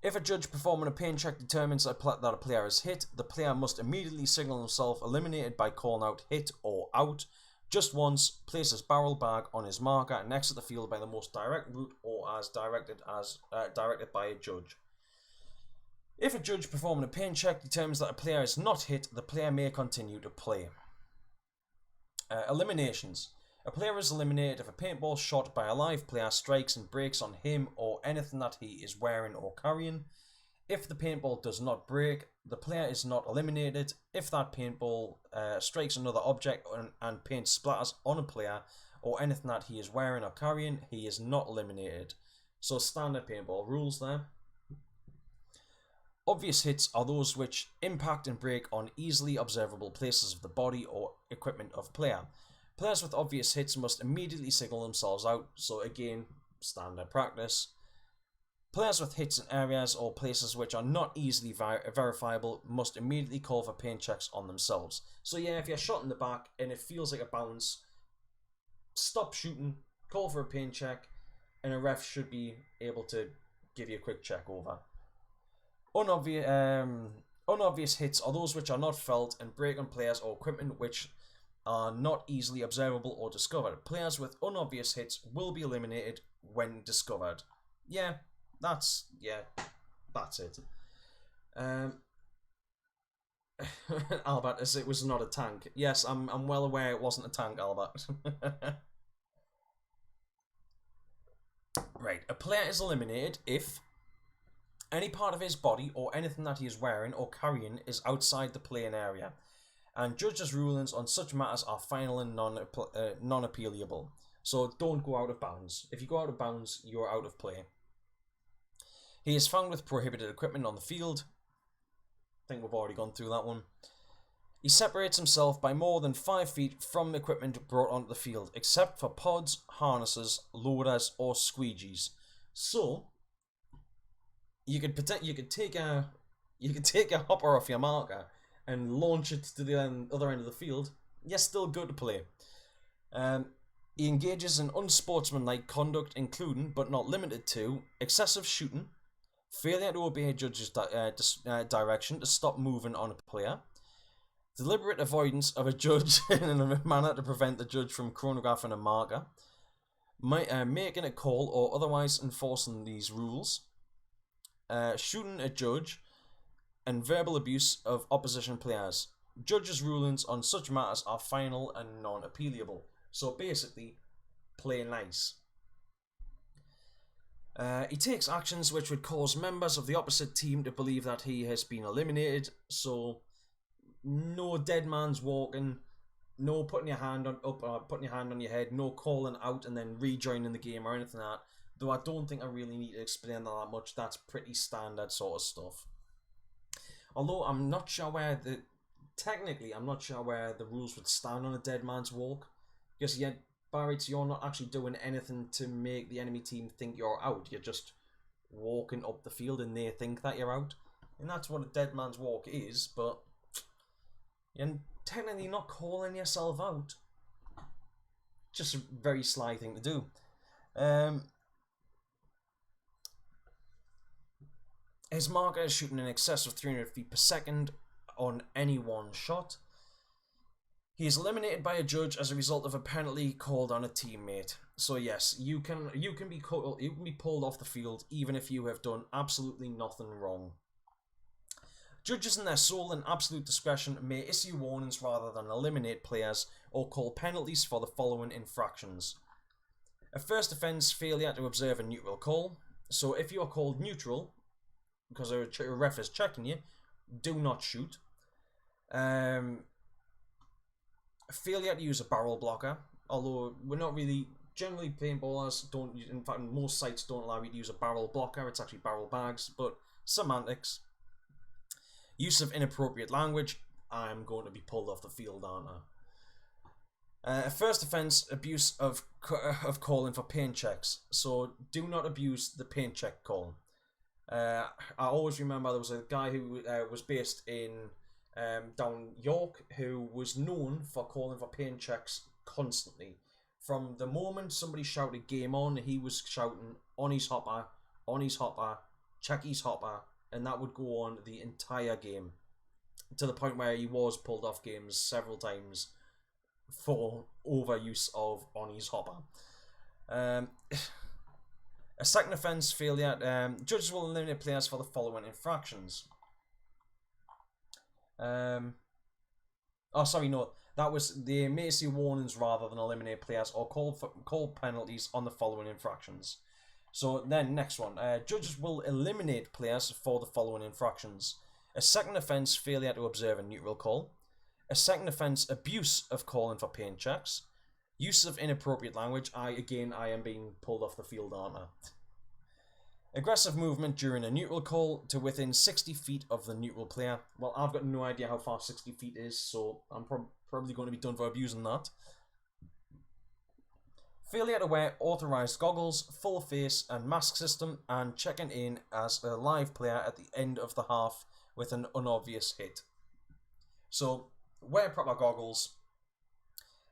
If a judge performing a paint check determines that a player is hit, the player must immediately signal himself eliminated by calling out hit or out just once, place his barrel bag on his marker and exit the field by the most direct route or as directed by a judge. If a judge performing a paint check determines that a player is not hit, the player may continue to play. Eliminations. A player is eliminated if a paintball shot by a live player strikes and breaks on him or anything that he is wearing or carrying. If the paintball does not break, the player is not eliminated. If that paintball strikes another object and paint splatters on a player or anything that he is wearing or carrying, he is not eliminated. So standard paintball rules there. Obvious hits are those which impact and break on easily observable places of the body or equipment of player. Players with obvious hits must immediately signal themselves out, so again, standard practice. Players with hits in areas or places which are not easily verifiable must immediately call for paint checks on themselves. So yeah, if you're shot in the back and it feels like a bounce, stop shooting, call for a paint check, and a ref should be able to give you a quick check over. Unobvious hits are those which are not felt and break on players or equipment which are not easily observable or discovered. Players with unobvious hits will be eliminated when discovered. Yeah, that's it. Albert, as it was not a tank. Yes, I'm well aware it wasn't a tank, Albert. Right, a player is eliminated if any part of his body or anything that he is wearing or carrying is outside the playing area, and judges' rulings on such matters are final and non-appealable. So don't go out of bounds. If you go out of bounds, you're out of play. He is found with prohibited equipment on the field. I think we've already gone through that one. He separates himself by more than 5 feet from the equipment brought onto the field, except for pods, harnesses, loaders, or squeegees. So you could take a hopper off your marker and launch it to the other end of the field. You're still good to play. He engages in unsportsmanlike conduct, including but not limited to excessive shooting, failure to obey a judge's direction to stop moving on a player, deliberate avoidance of a judge in a manner to prevent the judge from chronographing a marker, making a call or otherwise enforcing these rules, shooting a judge, and verbal abuse of opposition players. Judges' rulings on such matters are final and non-appealable. So basically, play nice. He takes actions which would cause members of the opposite team to believe that he has been eliminated. So, no dead man's walking, no putting your hand on putting your hand on your head, no calling out and then rejoining the game or anything like that. Though I don't think I really need to explain that much. That's pretty standard sort of stuff. Although I'm not sure where technically I'm not sure where the rules would stand on a dead man's walk, because yet Barrett, you're not actually doing anything to make the enemy team think you're out. You're just walking up the field and they think that you're out. And that's what a dead man's walk is, but you're technically not calling yourself out. Just a very sly thing to do. His marker is shooting in excess of 300 feet per second on any one shot. He is eliminated by a judge as a result of a penalty called on a teammate. So yes, you can be pulled off the field even if you have done absolutely nothing wrong. Judges in their sole and absolute discretion may issue warnings rather than eliminate players or call penalties for the following infractions. A first offence, failure to observe a neutral call. So if you are called neutral because a ref is checking you, do not shoot. Failure to use a barrel blocker, although we're not really, generally paintballers don't, in fact most sites don't allow you to use a barrel blocker, it's actually barrel bags, but semantics. Use of inappropriate language, I'm going to be pulled off the field, aren't I? First offence, abuse of calling for paint checks, so do not abuse the paint check call. I always remember there was a guy who was based in down York, who was known for calling for paint checks constantly. From the moment somebody shouted game on, he was shouting on his hopper, check his hopper, and that would go on the entire game, to the point where he was pulled off games several times for overuse of on his hopper. A second offence, failure. Judges will eliminate players for the following infractions. That was the may issue warnings rather than eliminate players or call penalties on the following infractions. So then next one, judges will eliminate players for the following infractions. A second offence, failure to observe a neutral call. A second offence, abuse of calling for paint checks. Use of inappropriate language. I am being pulled off the field, aren't I? Aggressive movement during a neutral call to within 60 feet of the neutral player. Well, I've got no idea how far 60 feet is, so I'm probably going to be done for abusing that. Failure to wear authorised goggles, full face and mask system, and checking in as a live player at the end of the half with an unobvious hit. So, wear proper goggles.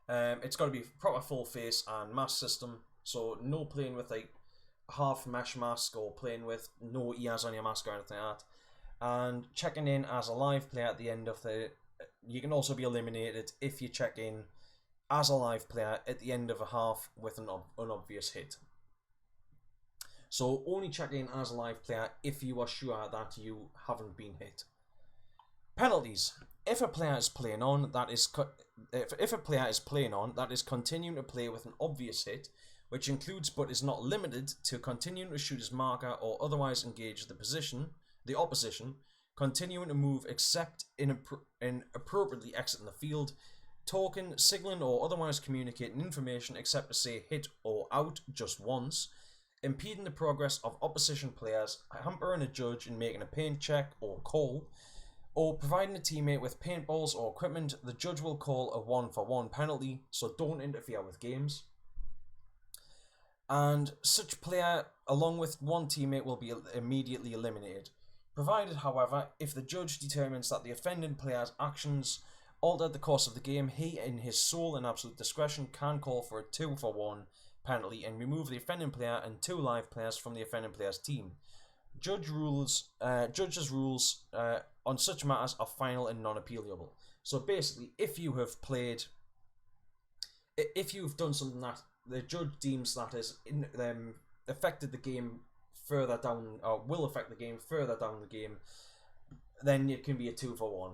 It's got to be proper full face and mask system, so no playing with like half mesh mask or playing with no ears on your mask or anything like that. And checking in as a live player at the end of the... You can also be eliminated if you check in as a live player at the end of a half with an unobvious hit. So only check in as a live player if you are sure that you haven't been hit. Penalties. If a player is playing on, that is continuing to play with an obvious hit, which includes but is not limited to continuing to shoot his marker or otherwise engage the opposition, continuing to move except in appropriately exiting the field, talking, signaling or otherwise communicating information except to say hit or out just once, impeding the progress of opposition players, hampering a judge in making a paint check or call, or providing a teammate with paintballs or equipment. The judge will call a 1-for-1 penalty, so don't interfere with games. And such player, along with one teammate, will be immediately eliminated. Provided, however, if the judge determines that the offending player's actions altered the course of the game, he, in his sole and absolute discretion, can call for a 2-for-1 penalty and remove the offending player and 2 live players from the offending player's team. Judges' rules on such matters are final and non-appealable. So basically, if you've done something that the judge deems that has affected the game further down, or will affect the game further down the game, then it can be a 2-for-1.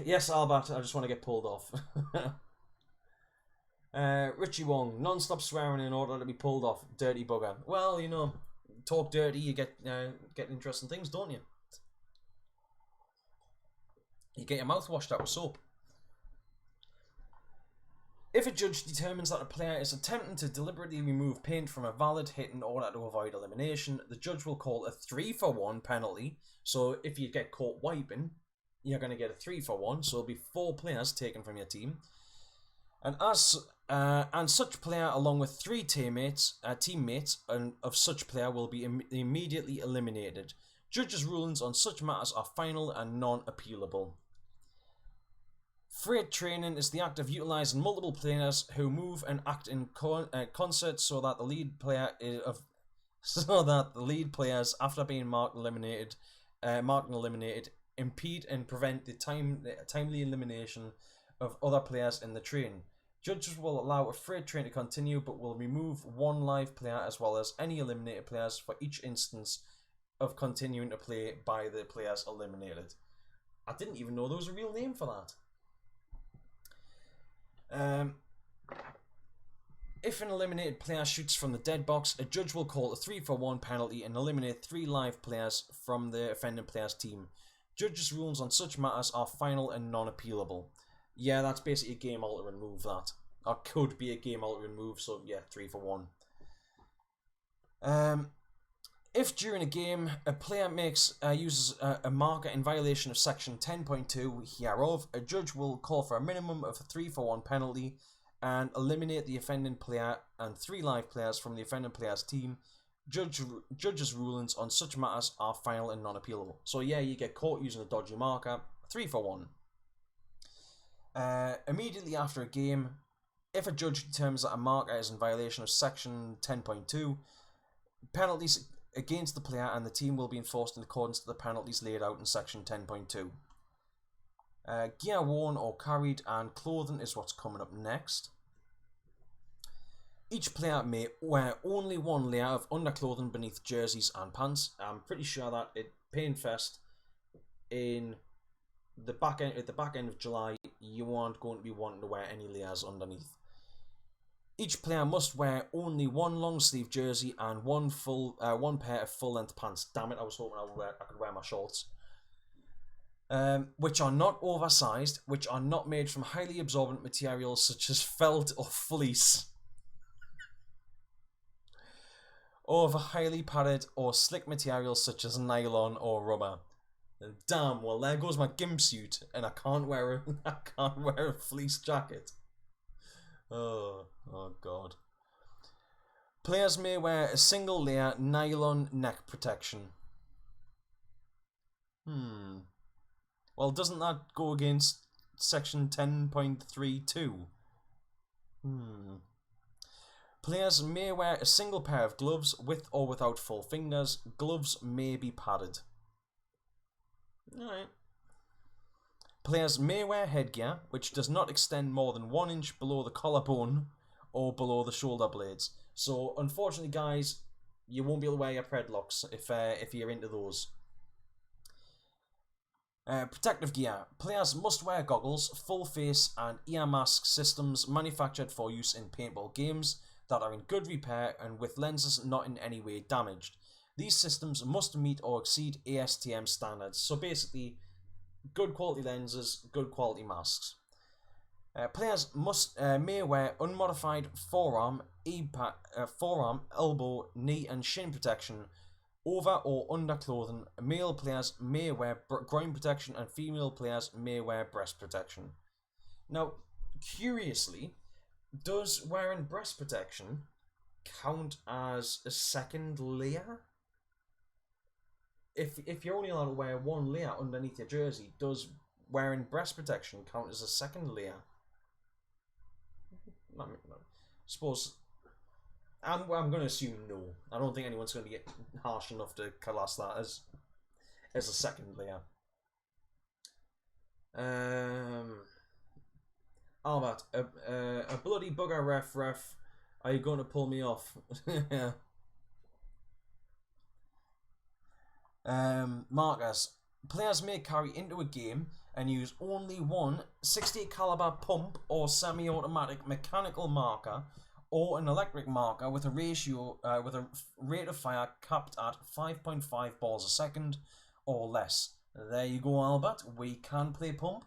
Yes, Albert, I just want to get pulled off. Richie Wong, non-stop swearing in order to be pulled off. Dirty bugger. Well, you know, talk dirty, you get interesting things, don't you? You get your mouth washed out with soap. If a judge determines that a player is attempting to deliberately remove paint from a valid hit in order to avoid elimination, the judge will call a 3-for-1 penalty. So if you get caught wiping, you're going to get a 3-for-1. So it'll be 4 players taken from your team. And such player, along with 3 teammates of such player, will be immediately eliminated. Judges' rulings on such matters are final and non-appealable. Freight training is the act of utilizing multiple players who move and act in concert so that the lead players, after being marked and eliminated, impede and prevent the timely elimination of other players in the train. Judges will allow a freight train to continue, but will remove 1 live player as well as any eliminated players for each instance of continuing to play by the players eliminated. I didn't even know there was a real name for that. If an eliminated player shoots from the dead box, a judge will call a 3-for-1 penalty and eliminate 3 live players from the offending player's team. Judges' rulings on such matters are final and non-appealable. Yeah, that's basically a game-altering move, that. Or could be a game-altering move, so yeah, 3-for-1. If during a game a player uses a marker in violation of section 10.2 hereof, a judge will call for a minimum of a 3-for-1 penalty and eliminate the offending player and 3 live players from the offending player's team. Judges' rulings on such matters are final and non-appealable. So yeah, you get caught using a dodgy marker, 3-for-1. Immediately after a game, if a judge determines that a marker is in violation of section 10.2, penalties against the player and the team will be enforced in accordance to the penalties laid out in section 10.2. Gear worn or carried and clothing is what's coming up next. Each player may wear only 1 layer of underclothing beneath jerseys and pants. I'm pretty sure that at Paintfest at the back end of July, you aren't going to be wanting to wear any layers underneath. Each player must wear only 1 long sleeve jersey and one pair of full length pants. Damn it, I was hoping I could wear my shorts. Which are not oversized, which are not made from highly absorbent materials such as felt or fleece, or of a highly padded or slick materials such as nylon or rubber. And damn, well there goes my gimp suit, and I can't wear a fleece jacket. Oh god. Players may wear a single layer nylon neck protection. Well, doesn't that go against section 10.32? Players may wear a single pair of gloves with or without full fingers. Gloves may be padded. Alright. Players may wear headgear which does not extend more than 1 inch below the collarbone or below the shoulder blades. So, unfortunately, guys, you won't be able to wear your dreadlocks if you're into those. Protective gear. Players must wear goggles, full face and ear mask systems manufactured for use in paintball games that are in good repair and with lenses not in any way damaged. These systems must meet or exceed ASTM standards. So basically, good quality lenses, good quality masks. Players may wear unmodified forearm, elbow, knee and shin protection over or under clothing. Male players may wear groin protection and female players may wear breast protection. Now, curiously, does wearing breast protection count as a second layer? If you're only allowed to wear 1 layer underneath your jersey, does wearing breast protection count as a second layer? I suppose I'm going to assume no. I don't think anyone's going to get harsh enough to class that as a second layer. Albert, a bloody bugger ref. Are you going to pull me off? Markers. Players may carry into a game and use only one 68 caliber pump or semi-automatic mechanical marker or an electric marker with a rate of fire capped at 5.5 balls a second or less. There you go, Albert. We can play pump.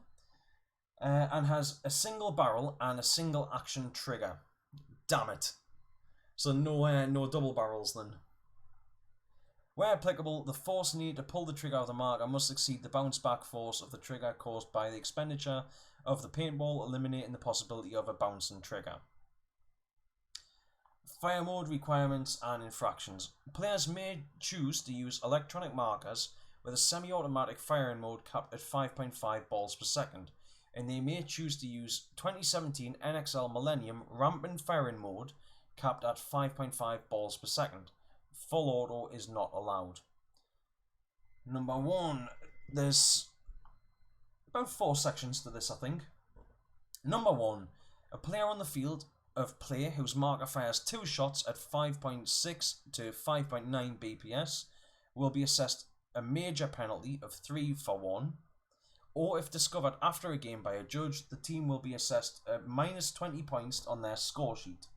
And has a single barrel and a single action trigger. Damn it. So no double barrels then. Where applicable, the force needed to pull the trigger of the marker must exceed the bounce back force of the trigger caused by the expenditure of the paintball, eliminating the possibility of a bouncing trigger. Fire mode requirements and infractions. Players may choose to use electronic markers with a semi-automatic firing mode capped at 5.5 balls per second, and they may choose to use 2017 NXL Millennium rampant firing mode capped at 5.5 balls per second. Full auto is not allowed. Number 1, there's about 4 sections to this, I think. Number 1, a player on the field of play whose marker fires 2 shots at 5.6 to 5.9 BPS will be assessed a major penalty of 3 for 1, or if discovered after a game by a judge, the team will be assessed a minus 20 points on their score sheet.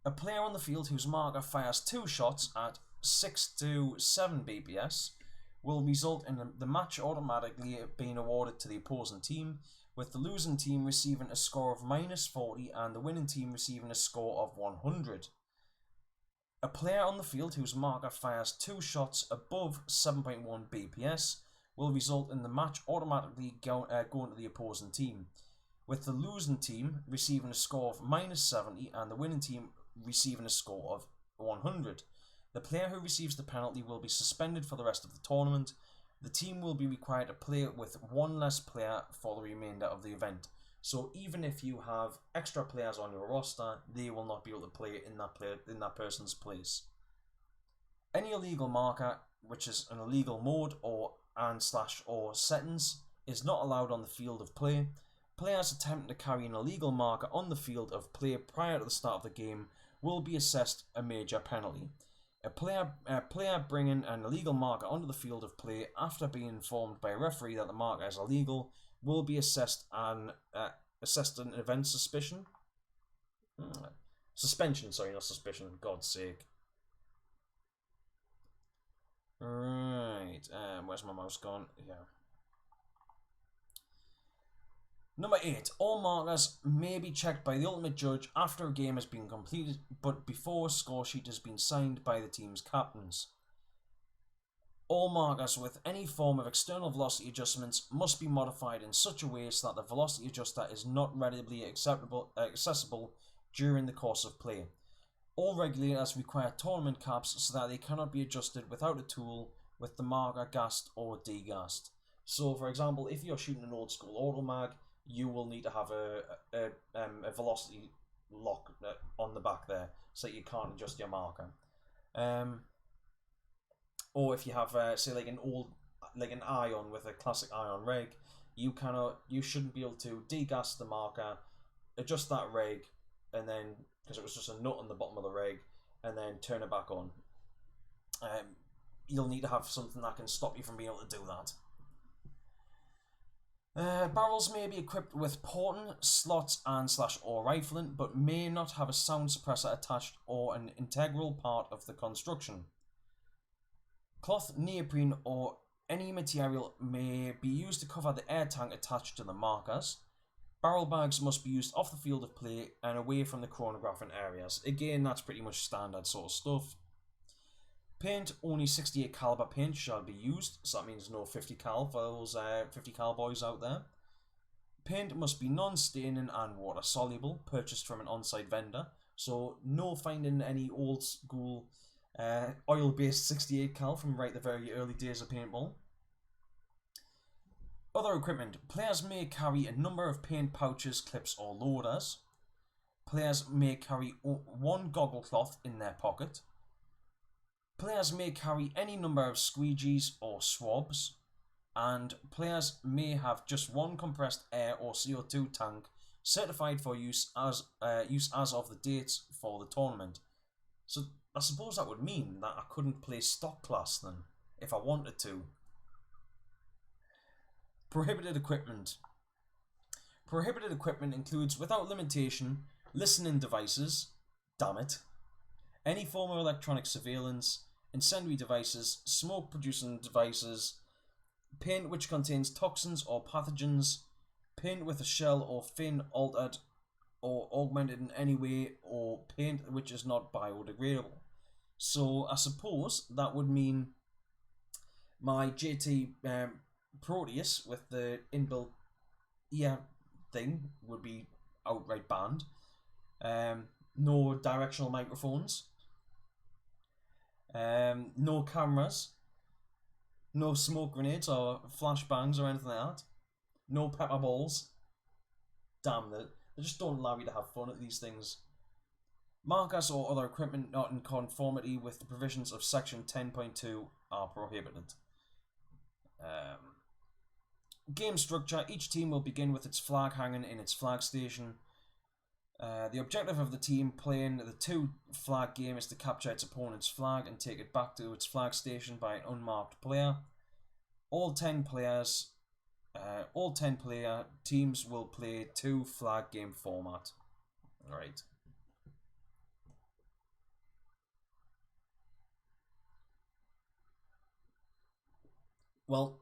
A player on the field whose marker fires 2 shots at 6 to 7 BPS will result in the match automatically being awarded to the opposing team, with the losing team receiving a score of minus 40 and the winning team receiving a score of 100. A player on the field whose marker fires 2 shots above 7.1 BPS will result in the match automatically going to the opposing team, with the losing team receiving a score of minus 70 and the winning team receiving a score of 100. The player who receives the penalty will be suspended for the rest of the tournament. The team will be required to play with 1 less player for the remainder of the event. So even if you have extra players on your roster, they will not be able to play in that person's place. Any illegal marker, which is an illegal mode or settings, is not allowed on the field of play. Players attempting to carry an illegal marker on the field of play prior to the start of the game will be assessed a major penalty. A player bringing an illegal marker onto the field of play after being informed by a referee that the marker is illegal will be assessed an event suspension. Suspension, sorry, not suspicion, for God's sake. Right, where's my mouse gone? Yeah. Number 8. All markers may be checked by the ultimate judge after a game has been completed, but before a score sheet has been signed by the team's captains. All markers with any form of external velocity adjustments must be modified in such a way so that the velocity adjuster is not readily accessible during the course of play. All regulators require tournament caps so that they cannot be adjusted without a tool with the marker gassed or degassed. So, for example, if you're shooting an old school auto mag, you will need to have a velocity lock on the back there so that you can't adjust your marker. Or if you have, say, like an ion with a classic ion reg, you shouldn't be able to degas the marker, adjust that reg, and then, because it was just a nut on the bottom of the reg, and then turn it back on. You'll need to have something that can stop you from being able to do that. Barrels may be equipped with porting, slots and /or rifling, but may not have a sound suppressor attached or an integral part of the construction. Cloth, neoprene or any material may be used to cover the air tank attached to the markers. Barrel bags must be used off the field of play and away from the chronographing areas. Again, that's pretty much standard sort of stuff. Paint, only 68 caliber paint shall be used, so that means no 50 cal for those 50 cal boys out there. Paint must be non-staining and water soluble, purchased from an on-site vendor, so no finding any old school oil-based 68 cal from right the very early days of paintball. Other equipment. Players may carry a number of paint pouches, clips or loaders. Players may carry 1 goggle cloth in their pocket. Players may carry any number of squeegees or swabs, and players may have just 1 compressed air or CO2 tank certified for use as of the dates for the tournament. So I suppose that would mean that I couldn't play stock class then, if I wanted to. Prohibited equipment. Prohibited equipment includes, without limitation, listening devices, damn it, any form of electronic surveillance, incendiary devices, smoke-producing devices, paint which contains toxins or pathogens, paint with a shell or fin altered or augmented in any way, or paint which is not biodegradable. So I suppose that would mean my JT Proteus with the inbuilt ear thing would be outright banned. No directional microphones. No cameras. No smoke grenades or flashbangs or anything like that. No pepper balls. Damn it. They just don't allow you to have fun at these things. Markers or other equipment not in conformity with the provisions of section 10.2 are prohibited. Game structure. Each team will begin with its flag hanging in its flag station. The objective of the team playing the 2-flag game is to capture its opponent's flag and take it back to its flag station by an unmarked player. All 10 player teams will play 2-flag game format. Alright. Well,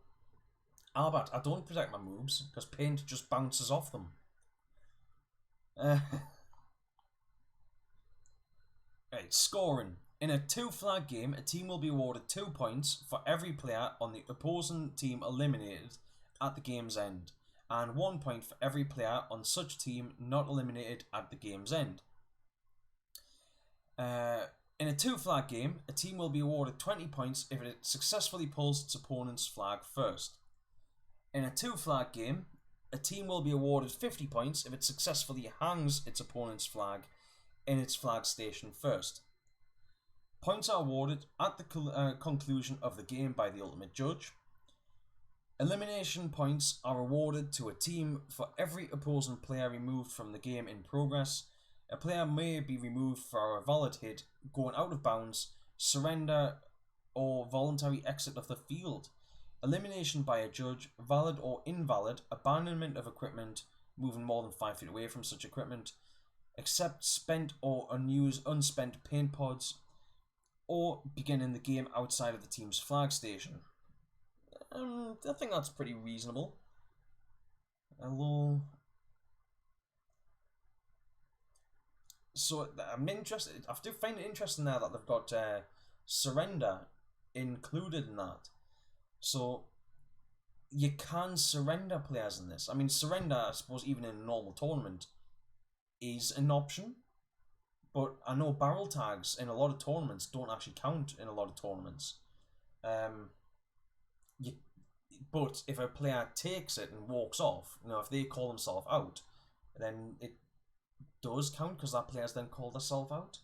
Albert, I don't protect my moves because paint just bounces off them. Right, scoring. In a 2-flag game, a team will be awarded 2 points for every player on the opposing team eliminated at the game's end, and 1 point for every player on such team not eliminated at the game's end. In a 2-flag game, a team will be awarded 20 points if it successfully pulls its opponent's flag first. In a 2-flag game, a team will be awarded 50 points if it successfully hangs its opponent's flag in its flag station first. Points are awarded at the conclusion of the game by the ultimate judge. Elimination points are awarded to a team for every opposing player removed from the game in progress. A player may be removed for a valid hit, going out of bounds, surrender, or voluntary exit of the field. Elimination by a judge, valid or invalid, abandonment of equipment, moving more than 5 feet away from such equipment, except spent or unspent paint pods, or beginning the game outside of the team's flag station. I think that's pretty reasonable. Hello. So I'm interested. I do find it interesting now that they've got surrender included in that. So you can surrender players in this. I mean, surrender, I suppose, even in a normal tournament, is an option. But I know barrel tags in a lot of tournaments don't actually count in a lot of tournaments. But if a player takes it and walks off, if they call themselves out, then it does count because that player's then called themselves out.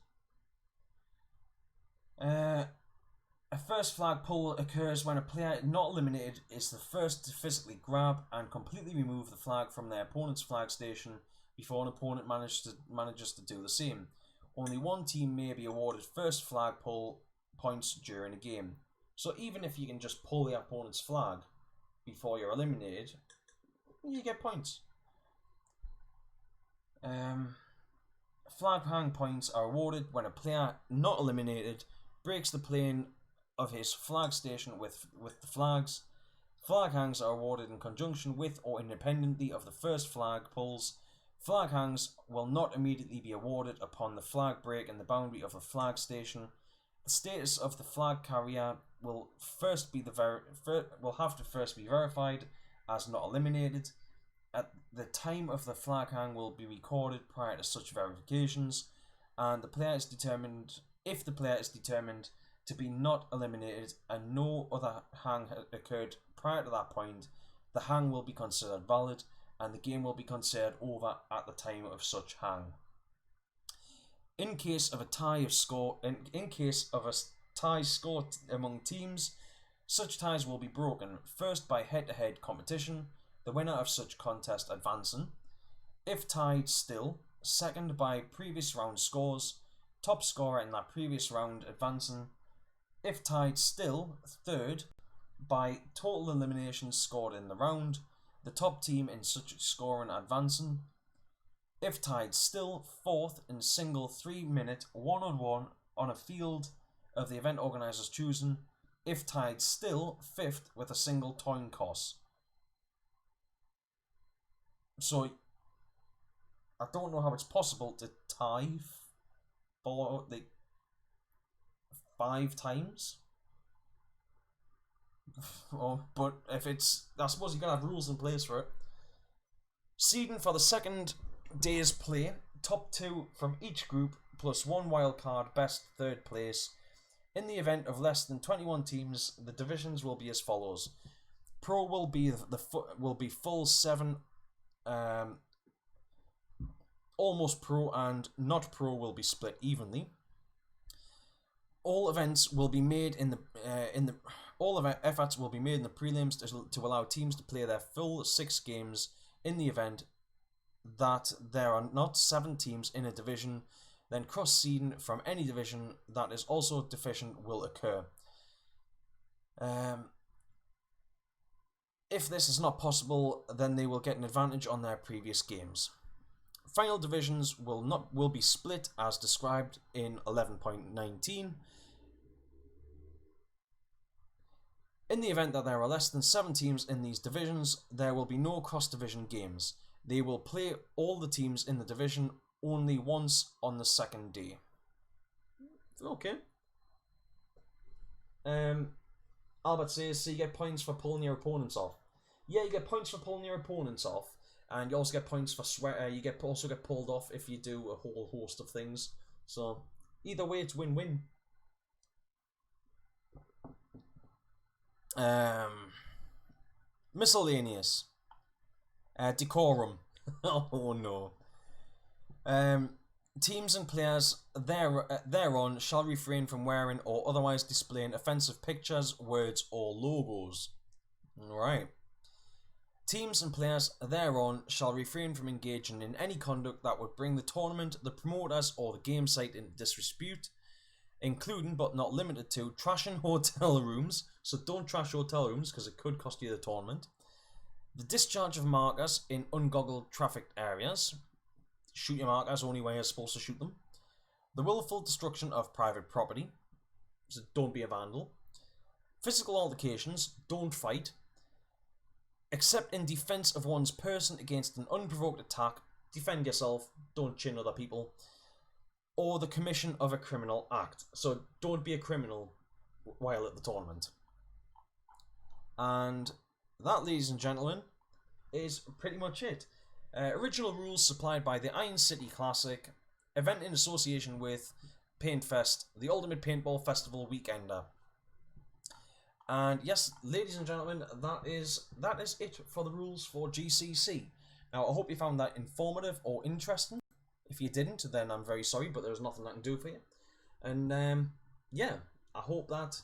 A first flag pull occurs when a player not eliminated is the first to physically grab and completely remove the flag from their opponent's flag station before an opponent manages to do the same. Only one team may be awarded first flag pull points during a game. So even if you can just pull the opponent's flag before you're eliminated, you get points. Flag hang points are awarded when a player not eliminated breaks the plane of his flag station with the flags. Flag hangs are awarded in conjunction with or independently of the first flag pulls. Flag hangs will not immediately be awarded upon the flag break in the boundary of a flag station. The status of the flag carrier will have to first be verified as not eliminated. At the time of the flag hang will be recorded prior to such verifications, and the player is determined. If the player is determined to be not eliminated and no other hang occurred prior to that point, the hang will be considered valid, and the game will be considered over at the time of such hang. In case of a tie score among teams, such ties will be broken, first by head-to-head competition, the winner of such contest advancing. If tied still, second by previous round scores, top scorer in that previous round advancing. If tied still, third by total eliminations scored in the round. the top team in such scoring advancing. If tied, still fourth in single 3-minute one-on-one on a field of the event organisers choosing. If tied, still fifth with a single coin toss. So I don't know how it's possible to tie for the 5 times. Oh, but if it's, I suppose you're gonna have rules in place for it. Seeding for the second day's play, top 2 from each group plus 1 wild card, best third place. In the event of less than 21 teams, the divisions will be as follows: Pro will be full 7. Almost Pro and not Pro will be split evenly. All events will be made in the efforts will be made in the prelims to allow teams to play their full 6 games in the event that there are not 7 teams in a division. Then cross-seeding from any division that is also deficient will occur. If this is not possible, then they will get an advantage on their previous games. Final divisions will be split as described in 11.19. In the event that there are less than 7 teams in these divisions, there will be no cross-division games. They will play all the teams in the division only once on the second day. Okay. Albert says, so you get points for pulling your opponents off. Yeah, you get points for pulling your opponents off, and you also get points for sweat. You also get pulled off if you do a whole host of things. So either way, it's win-win. Miscellaneous. Decorum. Oh no. Teams and players thereon shall refrain from wearing or otherwise displaying offensive pictures, words, or logos. Alright. Teams and players thereon shall refrain from engaging in any conduct that would bring the tournament, the promoters, or the game site into disrepute, including but not limited to trashing hotel rooms. So don't trash hotel rooms because it could cost you the tournament. The discharge of markers in ungoggled trafficked areas. Shoot your markers only where you're supposed to shoot them. The willful destruction of private property. So don't be a vandal. Physical altercations. Don't fight. Except in defense of one's person against an unprovoked attack. Defend yourself. Don't chin other people. Or the commission of a criminal act. So don't be a criminal while at the tournament. And that, ladies and gentlemen, is pretty much it. Original rules supplied by the Iron City Classic, event in association with Paintfest, the Ultimate Paintball Festival Weekender. And yes, ladies and gentlemen, that is it for the rules for GCC. Now, I hope you found that informative or interesting. If you didn't, then I'm very sorry, but there's nothing I can do for you. And yeah, I hope that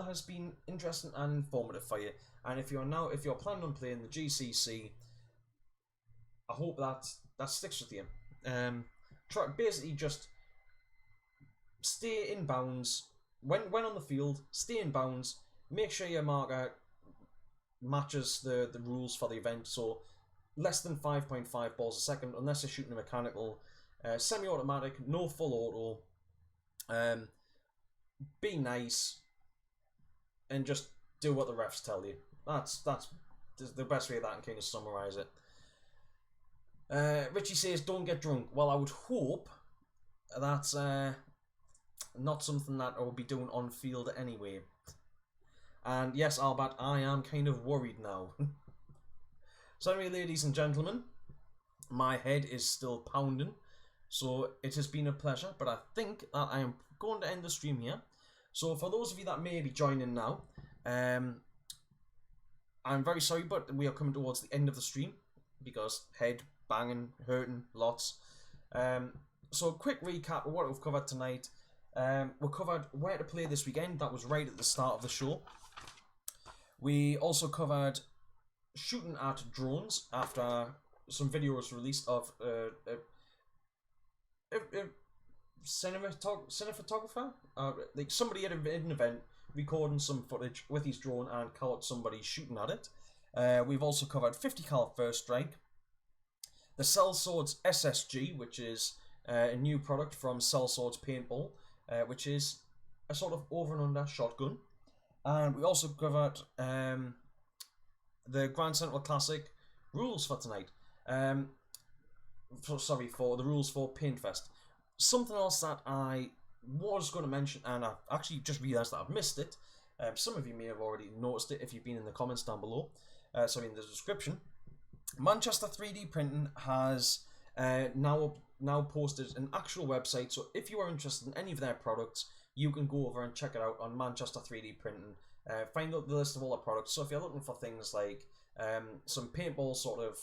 has been interesting and informative for you. And if you're planning on playing the GCC, I hope that sticks with you. Basically just stay in bounds when on the field. Stay in bounds. Make sure your marker matches the rules for the event. So less than 5.5 balls a second, unless you're shooting a mechanical, semi-automatic, no full auto. Be nice, and just do what the refs tell you. That's the best way that I can kind of summarise it. Richie says, don't get drunk. Well, I would hope that's not something that I will be doing on field anyway. And yes, Albert, I am kind of worried now. So anyway, ladies and gentlemen, my head is still pounding. So it has been a pleasure, but I think that I am going to end the stream here. So for those of you that may be joining now, I'm very sorry, but we are coming towards the end of the stream because head banging, hurting, lots. So a quick recap of what we've covered tonight. We covered where to play this weekend. That was right at the start of the show. We also covered shooting at drones after some videos released of cinematographer. Like somebody at an event recording some footage with his drone and caught somebody shooting at it. We've also covered 50 cal First Strike, the Cell Swords SSG, which is a new product from Cell Swords Paintball, which is a sort of over and under shotgun. And we also covered the Grand Central Classic rules for tonight. For the rules for Paintfest. Something else that I was going to mention, and I've actually just realised that I've missed it. Some of you may have already noticed it if you've been in the comments down below. Sorry, in the description. Manchester 3D Printing has now posted an actual website, so if you are interested in any of their products, you can go over and check it out on Manchester 3D Printing. Find out the list of all the products. So if you're looking for things like some paintball sort of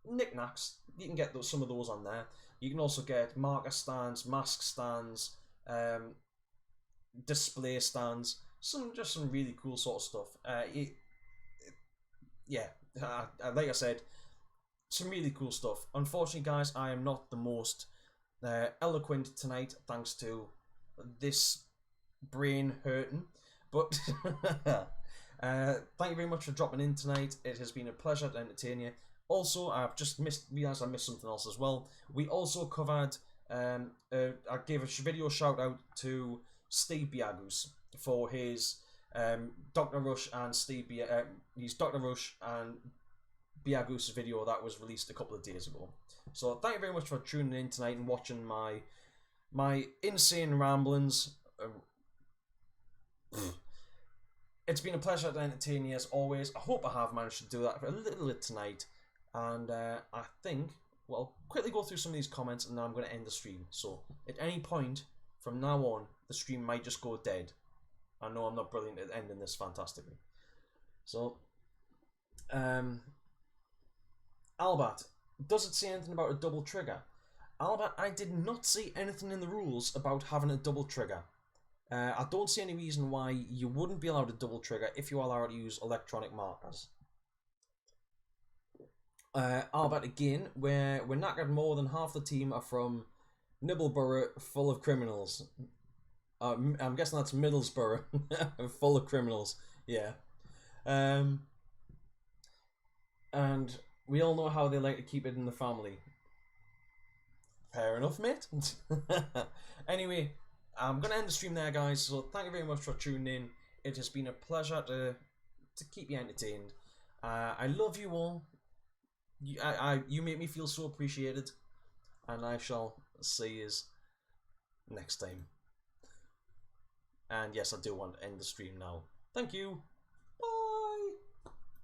knickknacks, you can get some of those on there. You can also get marker stands, mask stands, display stands, some really cool sort of stuff. Like I said, some really cool stuff. Unfortunately, guys, I am not the most eloquent tonight, thanks to this brain hurting. But thank you very much for dropping in tonight. It has been a pleasure to entertain you. Also, I've just realised I missed something else as well. We also covered, I gave a video shout out to Steve Biagus for his Dr. Rush and his Dr. Rush and Biagus video that was released a couple of days ago. So thank you very much for tuning in tonight and watching my insane ramblings. It's been a pleasure to entertain you as always. I hope I have managed to do that for a little bit tonight. And I think, well, quickly go through some of these comments and then I'm going to end the stream. So at any point from now on, the stream might just go dead. I know I'm not brilliant at ending this fantastically. So, Albert, does it say anything about a double trigger? Albert, I did not see anything in the rules about having a double trigger. I don't see any reason why you wouldn't be allowed a double trigger if you are allowed to use electronic markers. Albert, again, we're knackered. More than half the team are from Nibbleborough, full of criminals. I'm guessing that's Middlesbrough, full of criminals. Yeah. And we all know how they like to keep it in the family. Fair enough, mate. Anyway, I'm going to end the stream there, guys. So thank you very much for tuning in. It has been a pleasure to keep you entertained. I love you all. You make me feel so appreciated. And I shall see you next time. And yes, I do want to end the stream now. Thank you.